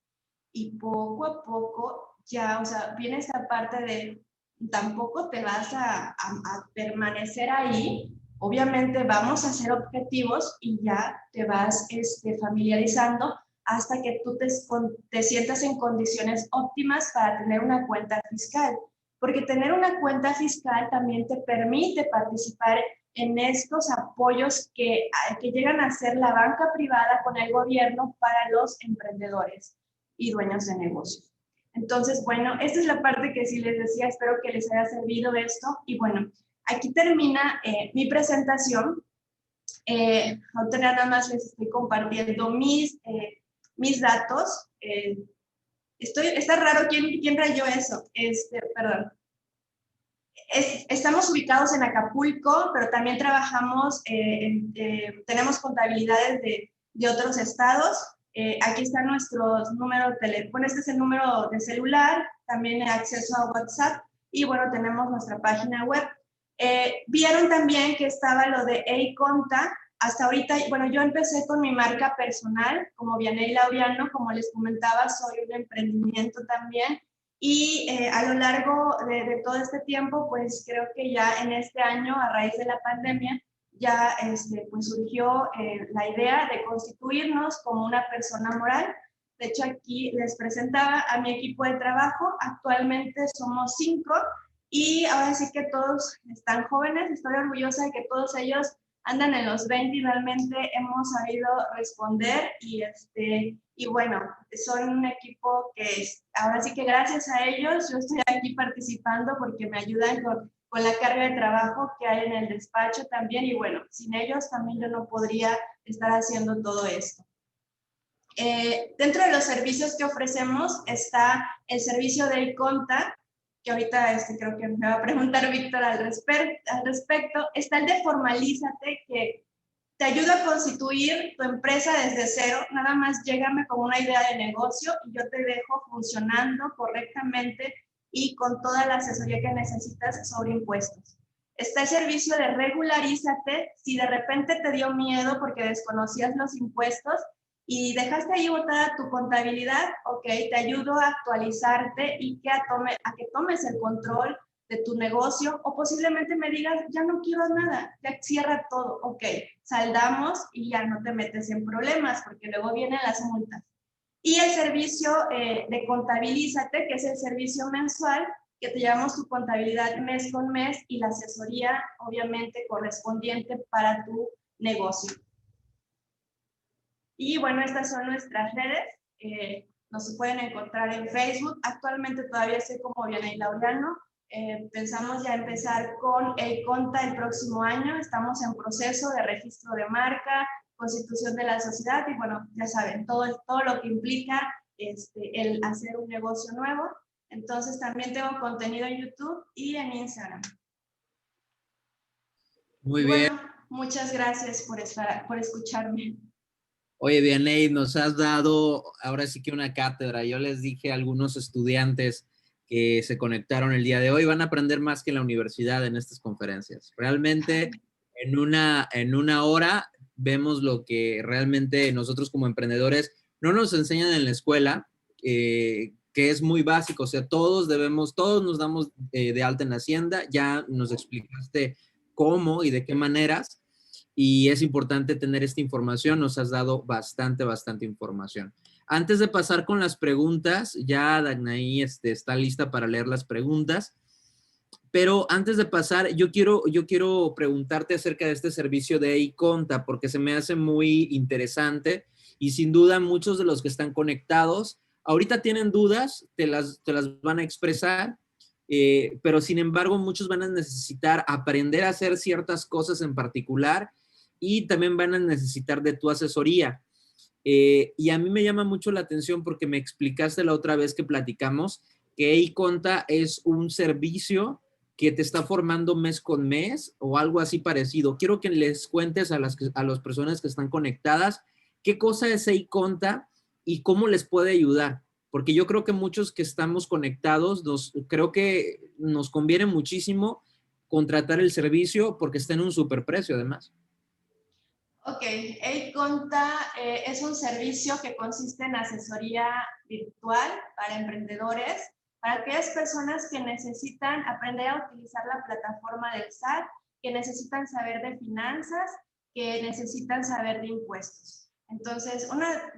S1: y poco a poco ya, o sea, viene esta parte de tampoco te vas a permanecer ahí. Obviamente vamos a hacer objetivos y ya te vas familiarizando hasta que tú te sientas en condiciones óptimas para tener una cuenta fiscal. Porque tener una cuenta fiscal también te permite participar en estos apoyos que llegan a ser la banca privada con el gobierno para los emprendedores y dueños de negocios. Entonces, bueno, esta es la parte que sí les decía, espero que les haya servido esto. Y bueno, aquí termina mi presentación. Ahorita nada más les estoy compartiendo mis datos. Está raro, ¿quién rayó eso? Perdón. Estamos ubicados en Acapulco, pero también trabajamos, tenemos contabilidades de otros estados. Aquí están nuestros números de teléfono, este es el número de celular, también hay acceso a WhatsApp y bueno, tenemos nuestra página web. Vieron también que estaba lo de Eiconta. Hasta ahorita, bueno, yo empecé con mi marca personal, como Vianey Laureano, como les comentaba, soy un emprendimiento también. Y a lo largo de todo este tiempo, pues creo que ya en este año, a raíz de la pandemia, ya pues surgió la idea de constituirnos como una persona moral. De hecho, aquí les presentaba a mi equipo de trabajo. Actualmente somos 5 y ahora sí que todos están jóvenes. Estoy orgullosa de que todos ellos andan en los 20 y realmente hemos sabido responder y bueno, son un equipo que ahora sí que gracias a ellos yo estoy aquí participando porque me ayudan con la carga de trabajo que hay en el despacho también y bueno, sin ellos también yo no podría estar haciendo todo esto. Dentro de los servicios que ofrecemos está el servicio de Eiconta, que ahorita creo que me va a preguntar Víctor al respecto. Está el de Formalízate, que te ayuda a constituir tu empresa desde cero. Nada más llégame con una idea de negocio y yo te dejo funcionando correctamente y con toda la asesoría que necesitas sobre impuestos. Está el servicio de Regularízate. Si de repente te dio miedo porque desconocías los impuestos y dejaste ahí botada tu contabilidad, ok, te ayudo a actualizarte y a que tomes el control de tu negocio o posiblemente me digas, ya no quiero nada, ya cierra todo, ok, saldamos y ya no te metes en problemas porque luego vienen las multas. Y el servicio de Contabilízate, que es el servicio mensual, que te llevamos tu contabilidad mes con mes y la asesoría obviamente correspondiente para tu negocio. Y bueno, estas son nuestras redes. Nos pueden encontrar en Facebook. Actualmente todavía estoy como Vianey Laureano. Pensamos ya empezar con Eiconta el próximo año. Estamos en proceso de registro de marca, constitución de la sociedad y bueno, ya saben, todo lo que implica el hacer un negocio nuevo. Entonces también tengo contenido en YouTube y en Instagram.
S2: Muy
S1: y
S2: bien.
S1: Bueno, muchas gracias por escucharme.
S2: Oye, Vianey, nos has dado ahora sí que una cátedra. Yo les dije a algunos estudiantes que se conectaron el día de hoy, van a aprender más que en la universidad en estas conferencias. Realmente en una hora vemos lo que realmente nosotros como emprendedores no nos enseñan en la escuela, que que es muy básico. O sea, todos nos damos de alta en Hacienda. Ya nos explicaste cómo y de qué maneras. Y es importante tener esta información. Nos has dado bastante información. Antes de pasar con las preguntas, ya Dagnaí está lista para leer las preguntas. Pero antes de pasar, yo quiero preguntarte acerca de este servicio de iConta, porque se me hace muy interesante y sin duda muchos de los que están conectados ahorita tienen dudas, te las van a expresar, pero sin embargo muchos van a necesitar aprender a hacer ciertas cosas en particular y también van a necesitar de tu asesoría. Y a mí me llama mucho la atención porque me explicaste la otra vez que platicamos que iConta es un servicio que te está formando mes con mes o algo así parecido. Quiero que les cuentes a las personas que están conectadas qué cosa es iConta y cómo les puede ayudar. Porque yo creo que muchos que estamos conectados, creo que nos conviene muchísimo contratar el servicio porque está en un superprecio además.
S1: Ok, iConta es un servicio que consiste en asesoría virtual para emprendedores, para aquellas personas que necesitan aprender a utilizar la plataforma del SAT, que necesitan saber de finanzas, que necesitan saber de impuestos. Entonces,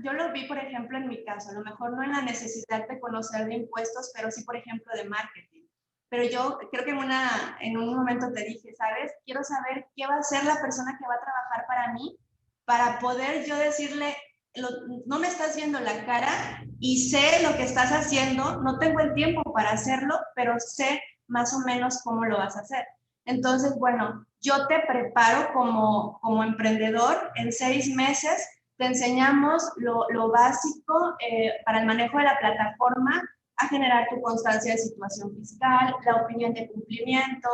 S1: yo lo vi, por ejemplo, en mi caso, a lo mejor no en la necesidad de conocer de impuestos, pero sí, por ejemplo, de marketing. Pero yo creo que en un momento te dije, ¿sabes? Quiero saber qué va a hacer la persona que va a trabajar para mí, para poder yo decirle, no me estás viendo la cara y sé lo que estás haciendo, no tengo el tiempo para hacerlo, pero sé más o menos cómo lo vas a hacer. Entonces, bueno, yo te preparo como emprendedor. En 6 meses te enseñamos lo básico para el manejo de la plataforma, a generar tu constancia de situación fiscal, la opinión de cumplimiento.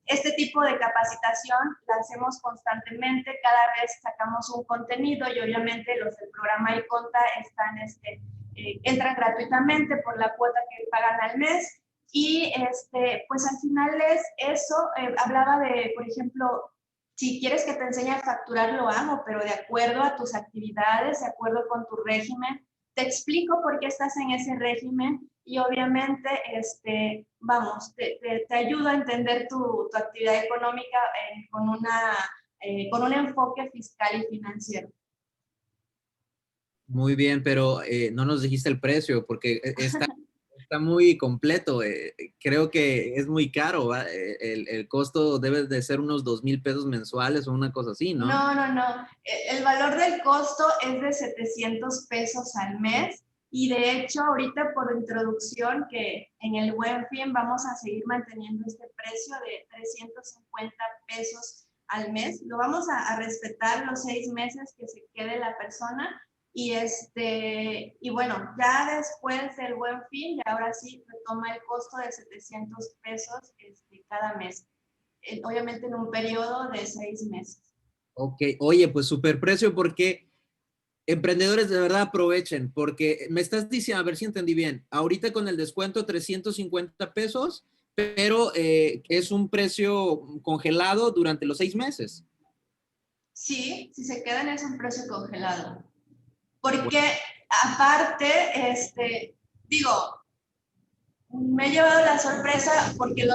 S1: Este tipo de capacitación la hacemos constantemente, cada vez sacamos un contenido y obviamente los del programa iConta entran gratuitamente por la cuota que pagan al mes. Y pues al final es eso. Hablaba de, por ejemplo, si quieres que te enseñe a facturar, lo hago, pero de acuerdo a tus actividades, de acuerdo con tu régimen. Te explico por qué estás en ese régimen y obviamente, te ayudo a entender tu actividad económica con un enfoque fiscal y financiero.
S2: Muy bien, pero no nos dijiste el precio porque está muy completo. Creo que es muy caro. El costo debe de ser unos 2,000 pesos mensuales o una cosa así, ¿no?
S1: No. El valor del costo es de 700 pesos al mes y de hecho ahorita por introducción que en el Buen Fin vamos a seguir manteniendo este precio de 350 pesos al mes. Lo vamos a respetar los 6 meses que se quede la persona. Y bueno, ya después del Buen Fin, ya ahora sí retoma el costo de 700 pesos cada mes, obviamente en un periodo de 6 meses.
S2: Ok, oye, pues súper precio porque emprendedores de verdad aprovechen, porque me estás diciendo, a ver si entendí bien, ahorita con el descuento 350 pesos, pero es un precio congelado durante los 6 meses.
S1: Sí, si se quedan es un precio congelado. Porque aparte, digo, me he llevado la sorpresa porque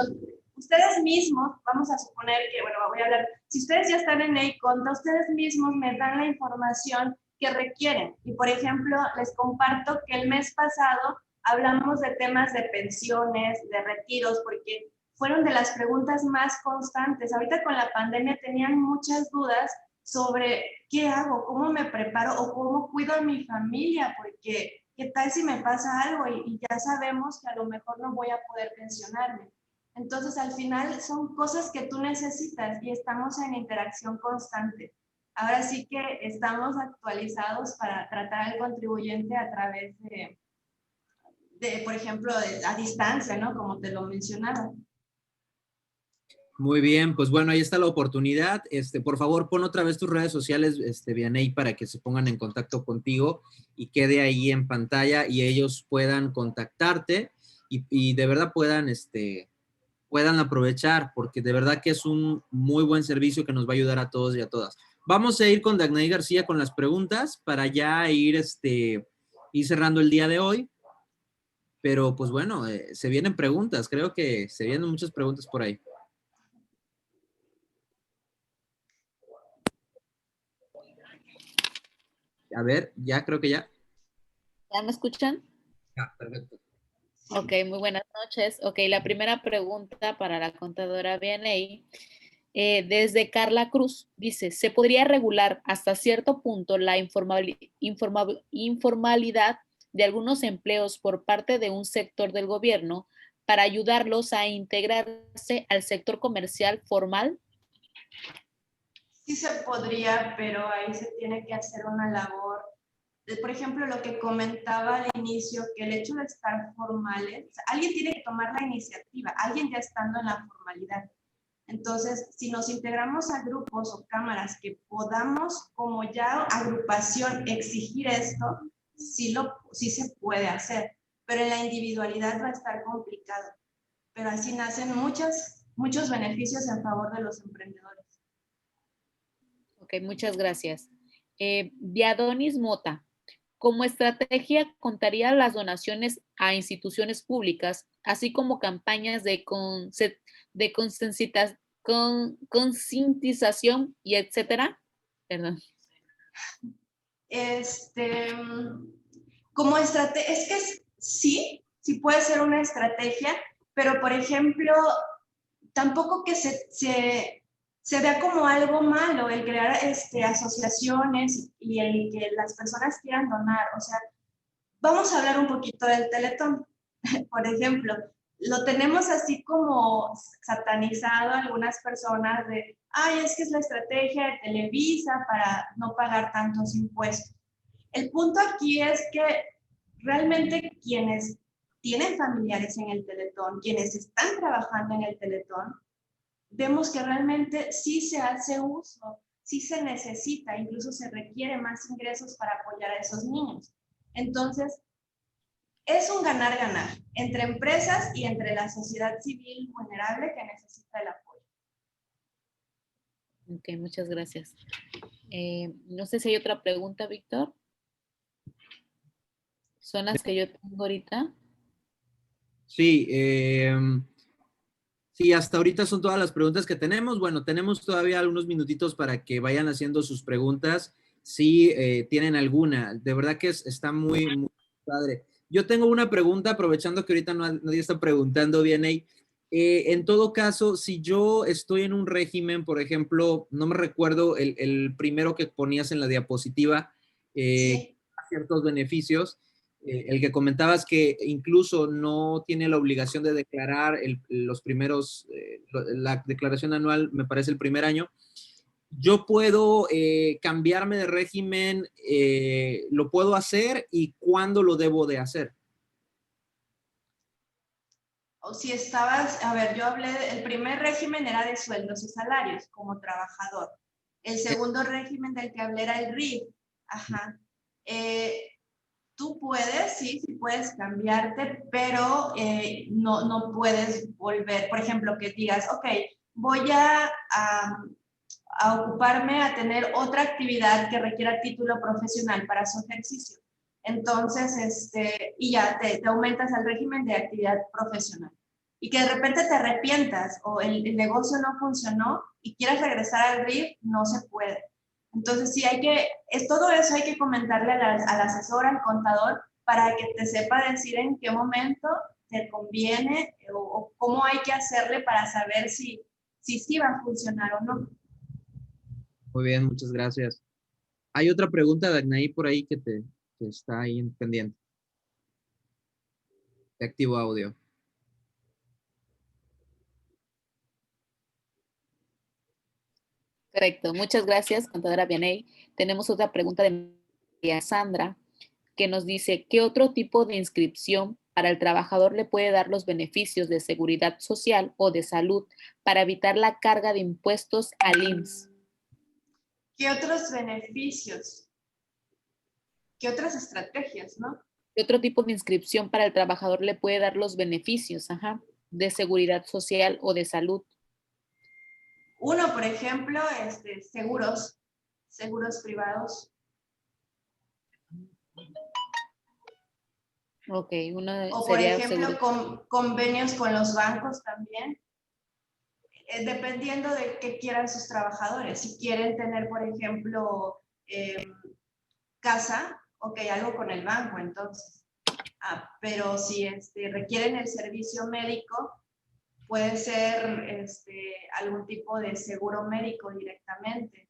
S1: ustedes mismos, vamos a suponer que, bueno, voy a hablar, si ustedes ya están en iConta, ustedes mismos me dan la información que requieren. Y, por ejemplo, les comparto que el mes pasado hablamos de temas de pensiones, de retiros, porque fueron de las preguntas más constantes. Ahorita con la pandemia tenían muchas dudas sobre qué hago, cómo me preparo o cómo cuido a mi familia, porque qué tal si me pasa algo y ya sabemos que a lo mejor no voy a poder pensionarme. Entonces, al final son cosas que tú necesitas y estamos en interacción constante. Ahora sí que estamos actualizados para tratar al contribuyente a través por ejemplo, a distancia, ¿no? Como te lo mencionaba.
S2: Muy bien, pues bueno, ahí está la oportunidad. Por favor, pon otra vez tus redes sociales, Vianey, para que se pongan en contacto contigo y quede ahí en pantalla y ellos puedan contactarte y de verdad puedan aprovechar, porque de verdad que es un muy buen servicio que nos va a ayudar a todos y a todas. Vamos a ir con Dagnaí García con las preguntas para ya ir cerrando el día de hoy. Pero pues bueno, se vienen preguntas, creo que se vienen muchas preguntas por ahí. A ver, ya creo que ya.
S3: ¿Ya me escuchan?
S2: Ah, perfecto.
S3: Ok, muy buenas noches. Ok, la primera pregunta para la contadora Vianey, desde Carla Cruz, dice, ¿se podría regular hasta cierto punto la informalidad de algunos empleos por parte de un sector del gobierno para ayudarlos a integrarse al sector comercial formal?
S1: Sí se podría, pero ahí se tiene que hacer una labor. Por ejemplo, lo que comentaba al inicio, que el hecho de estar formales, o sea, alguien tiene que tomar la iniciativa, alguien ya estando en la formalidad. Entonces, si nos integramos a grupos o cámaras que podamos, como ya agrupación, exigir esto, sí se puede hacer, pero en la individualidad va a estar complicado. Pero así nacen muchos beneficios en favor de los emprendedores.
S3: Ok, muchas gracias. Diadonis Mota, como estrategia contaría las donaciones a instituciones públicas, así como campañas de concientización y etcétera. Perdón.
S1: Como estrategia, es que sí puede ser una estrategia, pero por ejemplo, tampoco que se vea como algo malo el crear asociaciones y el que las personas quieran donar. O sea, vamos a hablar un poquito del Teletón. Por ejemplo, lo tenemos así como satanizado algunas personas de, ay, es que es la estrategia de Televisa para no pagar tantos impuestos. El punto aquí es que realmente quienes tienen familiares en el Teletón, quienes están trabajando en el Teletón, vemos que realmente sí se hace uso, sí se necesita, incluso se requiere más ingresos para apoyar a esos niños. Entonces, es un ganar-ganar entre empresas y entre la sociedad civil vulnerable que necesita el apoyo.
S3: Ok, muchas gracias. No sé si hay otra pregunta, Víctor. Son las que yo tengo ahorita.
S2: Sí, sí, hasta ahorita son todas las preguntas que tenemos. Bueno, tenemos todavía algunos minutitos para que vayan haciendo sus preguntas. Si tienen alguna, de verdad que está muy, muy padre. Yo tengo una pregunta, aprovechando que ahorita nadie está preguntando bien ahí. En todo caso, si yo estoy en un régimen, por ejemplo, no me recuerdo el primero que ponías en la diapositiva,
S1: Sí.
S2: ciertos beneficios. El que comentabas que incluso no tiene la obligación de declarar los primeros, la declaración anual me parece el primer año. Yo puedo cambiarme de régimen, lo puedo hacer y cuándo lo debo de hacer.
S1: O si estabas, a ver, yo hablé, el primer régimen era de sueldos y salarios como trabajador. El segundo régimen del que hablé era el RIF. Ajá. Tú puedes, sí puedes cambiarte, pero no puedes volver. Por ejemplo, que digas, ok, voy a ocuparme a tener otra actividad que requiera título profesional para su ejercicio. Entonces, y ya te aumentas al régimen de actividad profesional. Y que de repente te arrepientas o el negocio no funcionó y quieras regresar al RIF, no se puede. Entonces, sí todo eso hay que comentarle al asesor, al contador, para que te sepa decir en qué momento te conviene o cómo hay que hacerle para saber si sí va a funcionar o no.
S2: Muy bien, muchas gracias. Hay otra pregunta de Agnaí por ahí que está ahí en pendiente. Te activo audio.
S3: Correcto, muchas gracias, contadora Vianey. Tenemos otra pregunta de María Sandra, que nos dice, ¿qué otro tipo de inscripción para el trabajador le puede dar los beneficios de seguridad social o de salud para evitar la carga de impuestos al IMSS?
S1: ¿Qué otros beneficios? ¿Qué otras estrategias, no?
S3: ¿Qué otro tipo de inscripción para el trabajador le puede dar los beneficios, de seguridad social o de salud?
S1: Uno, por ejemplo, seguros privados.
S3: Ok, uno
S1: O por
S3: sería
S1: ejemplo,
S3: seguro.
S1: convenios con los bancos también, dependiendo de qué quieran sus trabajadores. Si quieren tener, por ejemplo, casa, ok, algo con el banco, entonces. Pero si requieren el servicio médico, puede ser algún tipo de seguro médico directamente,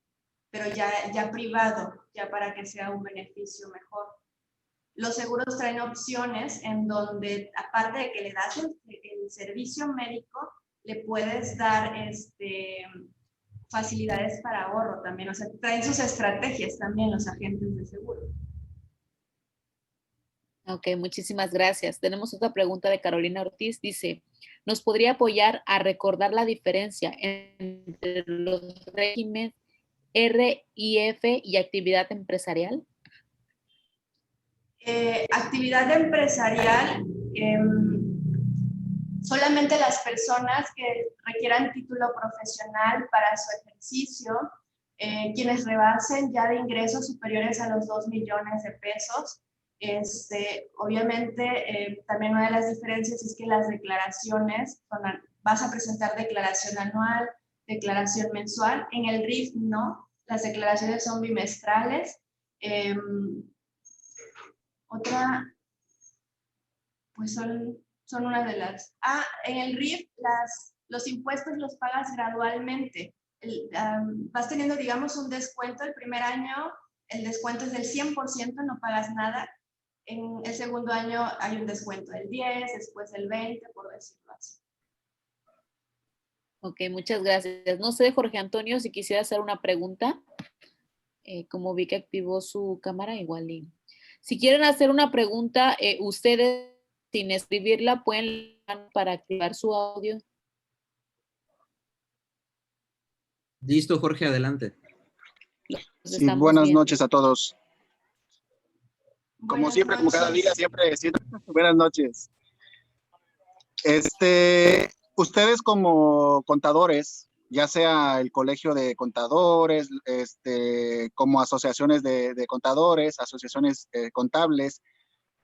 S1: pero ya privado, ya para que sea un beneficio mejor. Los seguros traen opciones en donde, aparte de que le das el servicio médico, le puedes dar facilidades para ahorro también. O sea, traen sus estrategias también los agentes de seguro.
S3: Ok, muchísimas gracias. Tenemos otra pregunta de Carolina Ortiz. Dice, ¿nos podría apoyar a recordar la diferencia entre los regímenes RIF y actividad empresarial?
S1: Actividad empresarial, solamente las personas que requieran título profesional para su ejercicio, quienes rebasen ya de ingresos superiores a los 2 millones de pesos. Obviamente, también una de las diferencias es que las declaraciones, vas a presentar declaración anual, declaración mensual. En el RIF no, las declaraciones son bimestrales. Otra, pues son una de las... en el RIF los impuestos los pagas gradualmente. Vas teniendo, digamos, un descuento el primer año, el descuento es del 100%, no pagas nada. En el segundo año hay un descuento del 10, después del 20, por decirlo así.
S3: Ok, muchas gracias. No sé, Jorge Antonio, si quisiera hacer una pregunta. Como vi que activó su cámara, igual. Y si quieren hacer una pregunta, ustedes sin escribirla pueden para activar su audio.
S2: Listo, Jorge, adelante.
S4: Sí, buenas
S3: viendo.
S4: noches a todos. Como
S1: Buenas
S4: siempre,
S1: noches.
S4: como cada día, siempre buenas noches. Ustedes como contadores, ya sea el Colegio de Contadores, como asociaciones de contadores, asociaciones contables,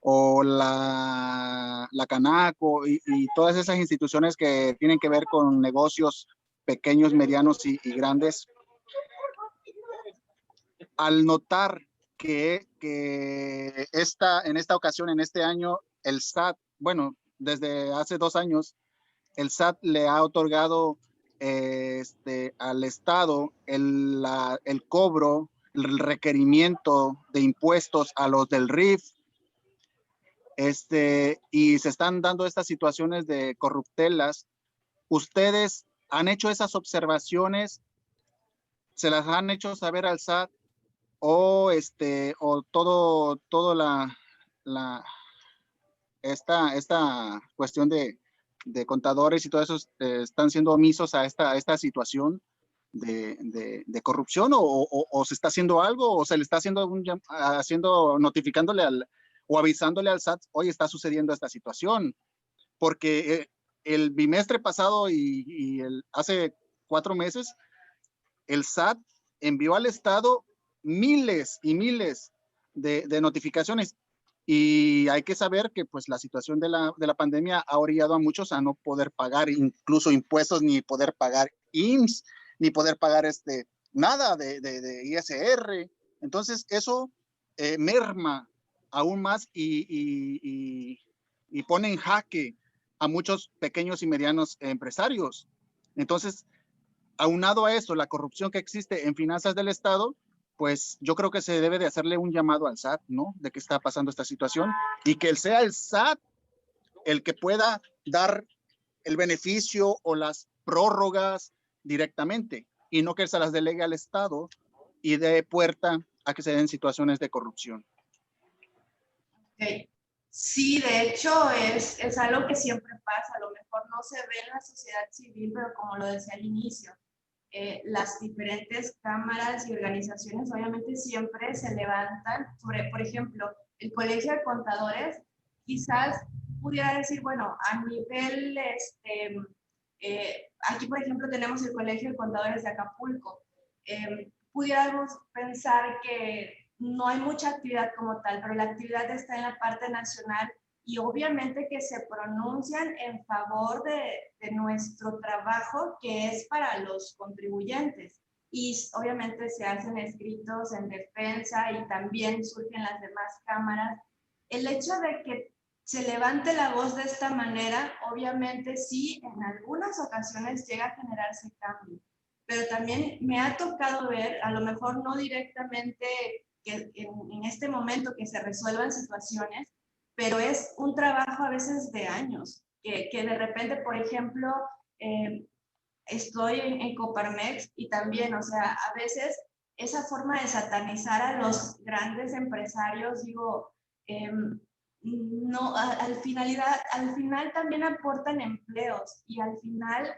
S4: o la Canaco y todas esas instituciones que tienen que ver con negocios pequeños, medianos y grandes, al notar que en esta ocasión, en este año, el SAT, bueno, desde hace 2 años, el SAT le ha otorgado al Estado el cobro, el requerimiento de impuestos a los del RIF, y se están dando estas situaciones de corruptelas. ¿Ustedes han hecho esas observaciones? ¿Se las han hecho saber al SAT? O esta cuestión de contadores y todo eso están siendo omisos a esta situación de corrupción, o se está haciendo algo, o se le está notificándole o avisándole al SAT, hoy está sucediendo esta situación, porque el bimestre pasado y hace 4 meses, el SAT envió al Estado miles y miles de notificaciones, y hay que saber que pues la situación de la pandemia ha orillado a muchos a no poder pagar incluso impuestos, ni poder pagar IMSS, ni poder pagar nada de ISR. Entonces eso merma aún más y pone en jaque a muchos pequeños y medianos empresarios. Entonces, aunado a eso, la corrupción que existe en finanzas del Estado, pues yo creo que se debe de hacerle un llamado al SAT, ¿no? De que está pasando esta situación, y que sea el SAT el que pueda dar el beneficio o las prórrogas directamente, y no que se las delegue al Estado y dé puerta a que se den situaciones de corrupción.
S1: Okay. Sí, de hecho es algo que siempre pasa, a lo mejor no se ve en la sociedad civil, pero como lo decía al inicio, las diferentes cámaras y organizaciones obviamente siempre se levantan sobre, por ejemplo, el Colegio de Contadores quizás pudiera decir, bueno, a nivel, aquí por ejemplo tenemos el Colegio de Contadores de Acapulco, pudiéramos pensar que no hay mucha actividad como tal, pero la actividad está en la parte nacional y obviamente que se pronuncian en favor de nuestro trabajo que es para los contribuyentes. Y obviamente se hacen escritos en defensa y también surgen las demás cámaras. El hecho de que se levante la voz de esta manera, obviamente sí, en algunas ocasiones llega a generarse cambio, pero también me ha tocado ver, a lo mejor no directamente que en este momento que se resuelvan situaciones, pero es un trabajo a veces de años, que de repente, por ejemplo, estoy en Coparmex y también, o sea, a veces esa forma de satanizar a los grandes empresarios, digo, no, al final también aportan empleos y al final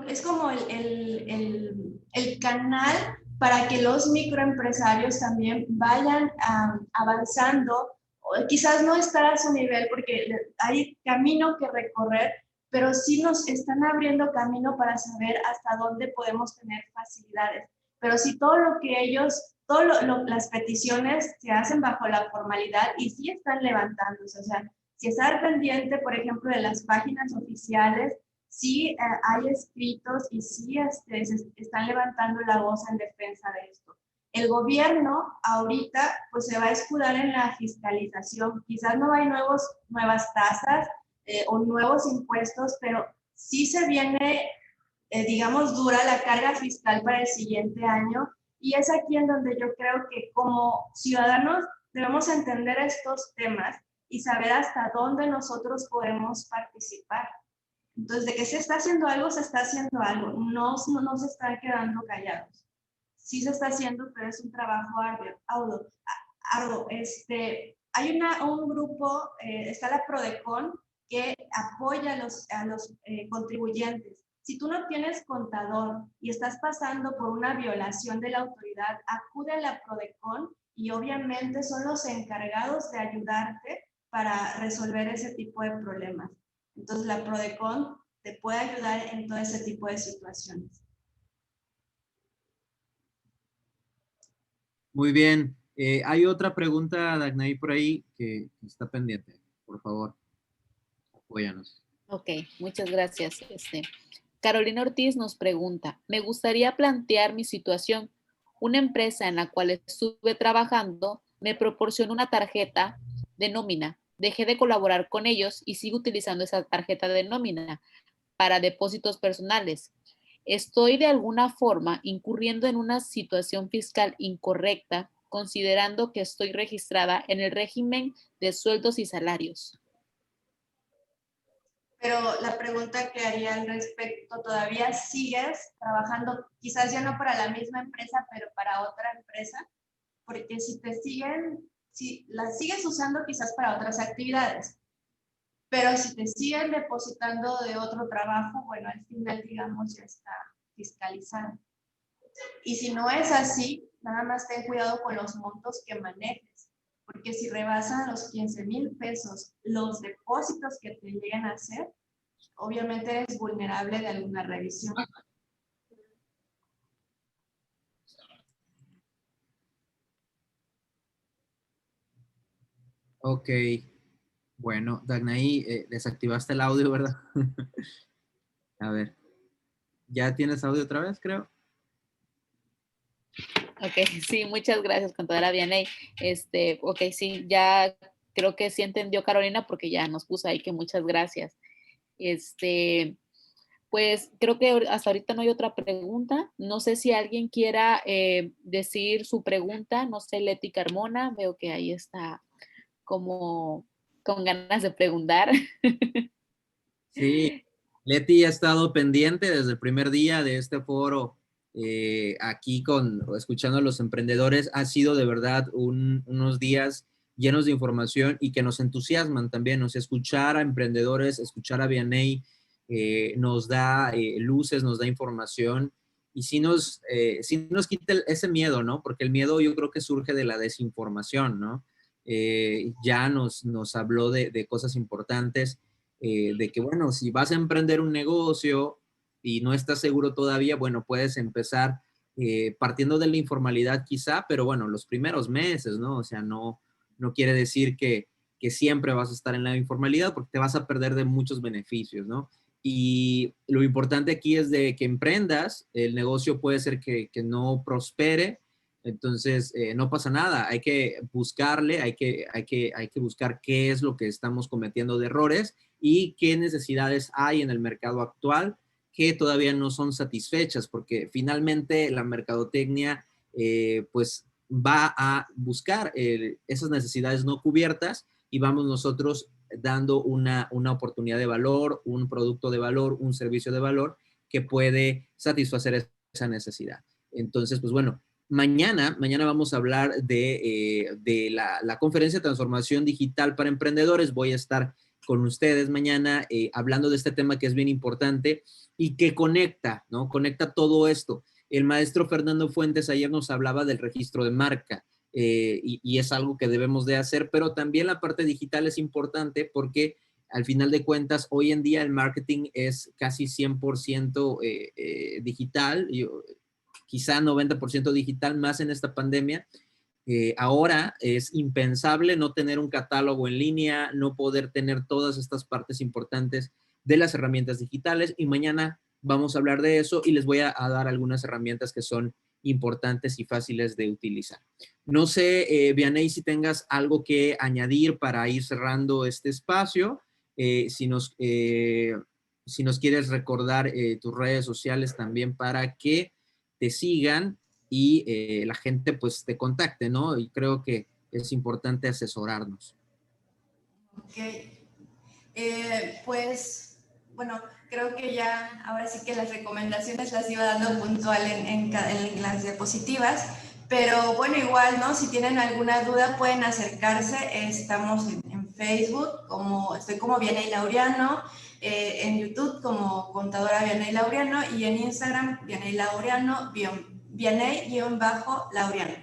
S1: es como el canal para que los microempresarios también vayan avanzando, quizás no estar a su nivel porque hay camino que recorrer, pero sí nos están abriendo camino para saber hasta dónde podemos tener facilidades. Pero si todo lo que ellos, las peticiones se hacen bajo la formalidad y sí están levantándose, o sea, si estar pendiente, por ejemplo, de las páginas oficiales, sí hay escritos y sí están levantando la voz en defensa de esto. El gobierno ahorita pues se va a escudar en la fiscalización. Quizás no hay nuevas tasas o nuevos impuestos, pero sí se viene, digamos, dura la carga fiscal para el siguiente año. Y es aquí en donde yo creo que como ciudadanos debemos entender estos temas y saber hasta dónde nosotros podemos participar. Entonces, de que se está haciendo algo, se está haciendo algo. No se están quedando callados. Sí se está haciendo, pero es un trabajo arduo. Hay un grupo, está la Prodecon, que apoya a los contribuyentes. Si tú no tienes contador y estás pasando por una violación de la autoridad, acude a la Prodecon y obviamente son los encargados de ayudarte para resolver ese tipo de problemas. Entonces, la Prodecon te puede ayudar en todo ese tipo de situaciones.
S2: Muy bien. Hay otra pregunta, Dagnaí, por ahí que está pendiente. Por favor, apóyanos.
S3: Ok, muchas gracias. Carolina Ortiz nos pregunta, me gustaría plantear mi situación. Una empresa en la cual estuve trabajando me proporcionó una tarjeta de nómina. Dejé de colaborar con ellos y sigo utilizando esa tarjeta de nómina para depósitos personales. Estoy de alguna forma incurriendo en una situación fiscal incorrecta, considerando que estoy registrada en el régimen de sueldos y salarios.
S1: Pero la pregunta que haría al respecto, ¿todavía sigues trabajando, quizás ya no para la misma empresa, pero para otra empresa? Porque si la sigues usando quizás para otras actividades, pero si te siguen depositando de otro trabajo, bueno, al final, digamos, ya está fiscalizado. Y si no es así, nada más ten cuidado con los montos que manejes, porque si rebasan los 15,000 pesos los depósitos que te lleguen a hacer, obviamente eres vulnerable de alguna revisión.
S2: Ok. Bueno, Dagnaí, desactivaste el audio, ¿verdad? A ver. ¿Ya tienes audio otra vez, creo?
S3: Ok, sí, muchas gracias, contadora Vianey. Ok, sí, ya creo que sí entendió Carolina porque ya nos puso ahí que muchas gracias. Pues creo que hasta ahorita no hay otra pregunta. No sé si alguien quiera decir su pregunta. No sé, Leti Carmona, veo que ahí está como con ganas de preguntar.
S2: Sí, Leti ha estado pendiente desde el primer día de este foro aquí escuchando a los emprendedores. Ha sido de verdad unos días llenos de información y que nos entusiasman también. O sea, escuchar a emprendedores, escuchar a Vianey nos da luces, nos da información y sí nos quita ese miedo, ¿no? Porque el miedo yo creo que surge de la desinformación, ¿no? Ya nos habló de cosas importantes. De que, bueno, si vas a emprender un negocio y no estás seguro todavía, bueno, puedes empezar partiendo de la informalidad quizá, pero bueno, los primeros meses, ¿no? O sea, no quiere decir que que siempre vas a estar en la informalidad porque te vas a perder de muchos beneficios, ¿no? Y lo importante aquí es de que emprendas, el negocio puede ser que no prospere, entonces no pasa nada, hay que buscarle, hay que buscar qué es lo que estamos cometiendo de errores y qué necesidades hay en el mercado actual que todavía no son satisfechas, porque finalmente la mercadotecnia pues va a buscar esas necesidades no cubiertas y vamos nosotros dando una oportunidad de valor, un producto de valor, un servicio de valor que puede satisfacer esa necesidad. Entonces, pues bueno, mañana vamos a hablar de la conferencia de transformación digital para emprendedores. Voy a estar con ustedes mañana hablando de este tema que es bien importante y que conecta, ¿no? Conecta todo esto. El maestro Fernando Fuentes ayer nos hablaba del registro de marca. Y es algo que debemos de hacer, pero también la parte digital es importante porque al final de cuentas hoy en día el marketing es casi 100% digital, quizá 90% digital, más en esta pandemia. Ahora es impensable no tener un catálogo en línea, no poder tener todas estas partes importantes de las herramientas digitales y mañana vamos a hablar de eso y les voy a dar algunas herramientas que son importantes y fáciles de utilizar. No sé, Vianey, si tengas algo que añadir para ir cerrando este espacio, si nos quieres recordar tus redes sociales también para que te sigan y la gente pues te contacte, ¿no? Y creo que es importante asesorarnos.
S1: Ok. Pues, bueno, creo que ya ahora sí que las recomendaciones las iba dando puntual en las diapositivas, pero bueno, igual, ¿no? Si tienen alguna duda pueden acercarse, estamos en Facebook, estoy como Vianey Laureano, en YouTube como Contadora Vianey Laureano y en Instagram Vianey Laureano, Vianey_Laureano.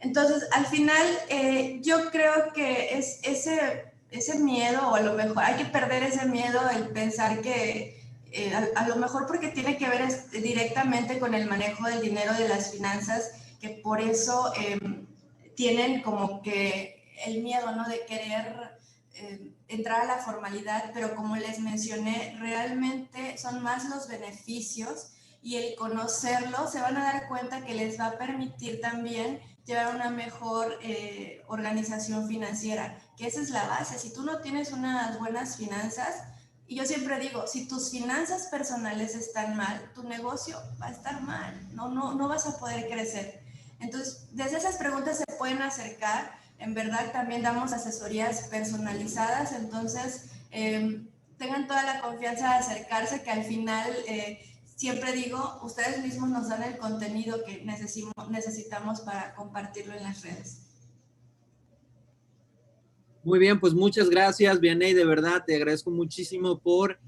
S1: Entonces, al final, yo creo que es ese miedo, o a lo mejor hay que perder ese miedo, el pensar que a lo mejor porque tiene que ver directamente con el manejo del dinero, de las finanzas, que por eso tienen como que el miedo, ¿no? De querer entrar a la formalidad, pero como les mencioné, realmente son más los beneficios y el conocerlo, se van a dar cuenta que les va a permitir también llevar una mejor organización financiera, que esa es la base. Si tú no tienes unas buenas finanzas, y yo siempre digo, si tus finanzas personales están mal, tu negocio va a estar mal, no vas a poder crecer. Entonces, desde esas preguntas se pueden acercar. En verdad también damos asesorías personalizadas, entonces tengan toda la confianza de acercarse, que al final siempre digo, ustedes mismos nos dan el contenido que necesitamos para compartirlo en las redes.
S2: Muy bien, pues muchas gracias, Vianey, de verdad te agradezco muchísimo por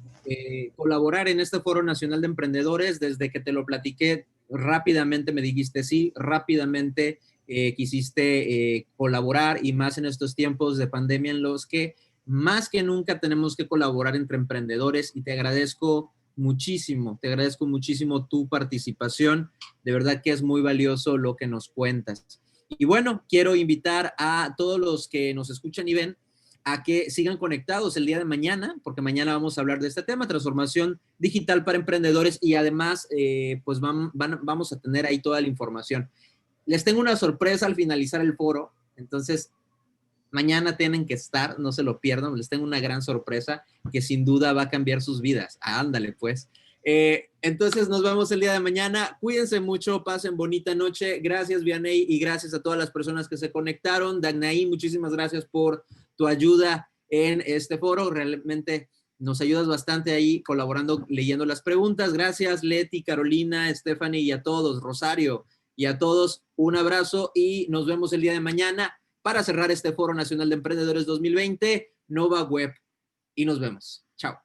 S2: colaborar en este Foro Nacional de Emprendedores. Desde que te lo platiqué, rápidamente me dijiste sí, rápidamente quisiste colaborar y más en estos tiempos de pandemia en los que más que nunca tenemos que colaborar entre emprendedores y te agradezco muchísimo tu participación. De verdad que es muy valioso lo que nos cuentas. Y bueno, quiero invitar a todos los que nos escuchan y ven a que sigan conectados el día de mañana, porque mañana vamos a hablar de este tema, transformación digital para emprendedores y además pues vamos a tener ahí toda la información. Les tengo una sorpresa al finalizar el foro, entonces mañana tienen que estar, no se lo pierdan, les tengo una gran sorpresa que sin duda va a cambiar sus vidas. Ándale pues. Entonces nos vemos el día de mañana. Cuídense mucho, pasen bonita noche. Gracias, Vianey, y gracias a todas las personas que se conectaron. Dagnaí, muchísimas gracias por tu ayuda en este foro. Realmente nos ayudas bastante ahí colaborando, leyendo las preguntas. Gracias, Leti, Carolina, Stephanie y a todos, Rosario, y a todos un abrazo y nos vemos el día de mañana para cerrar este Foro Nacional de Emprendedores 2020, Nova Web, y nos vemos. Chao.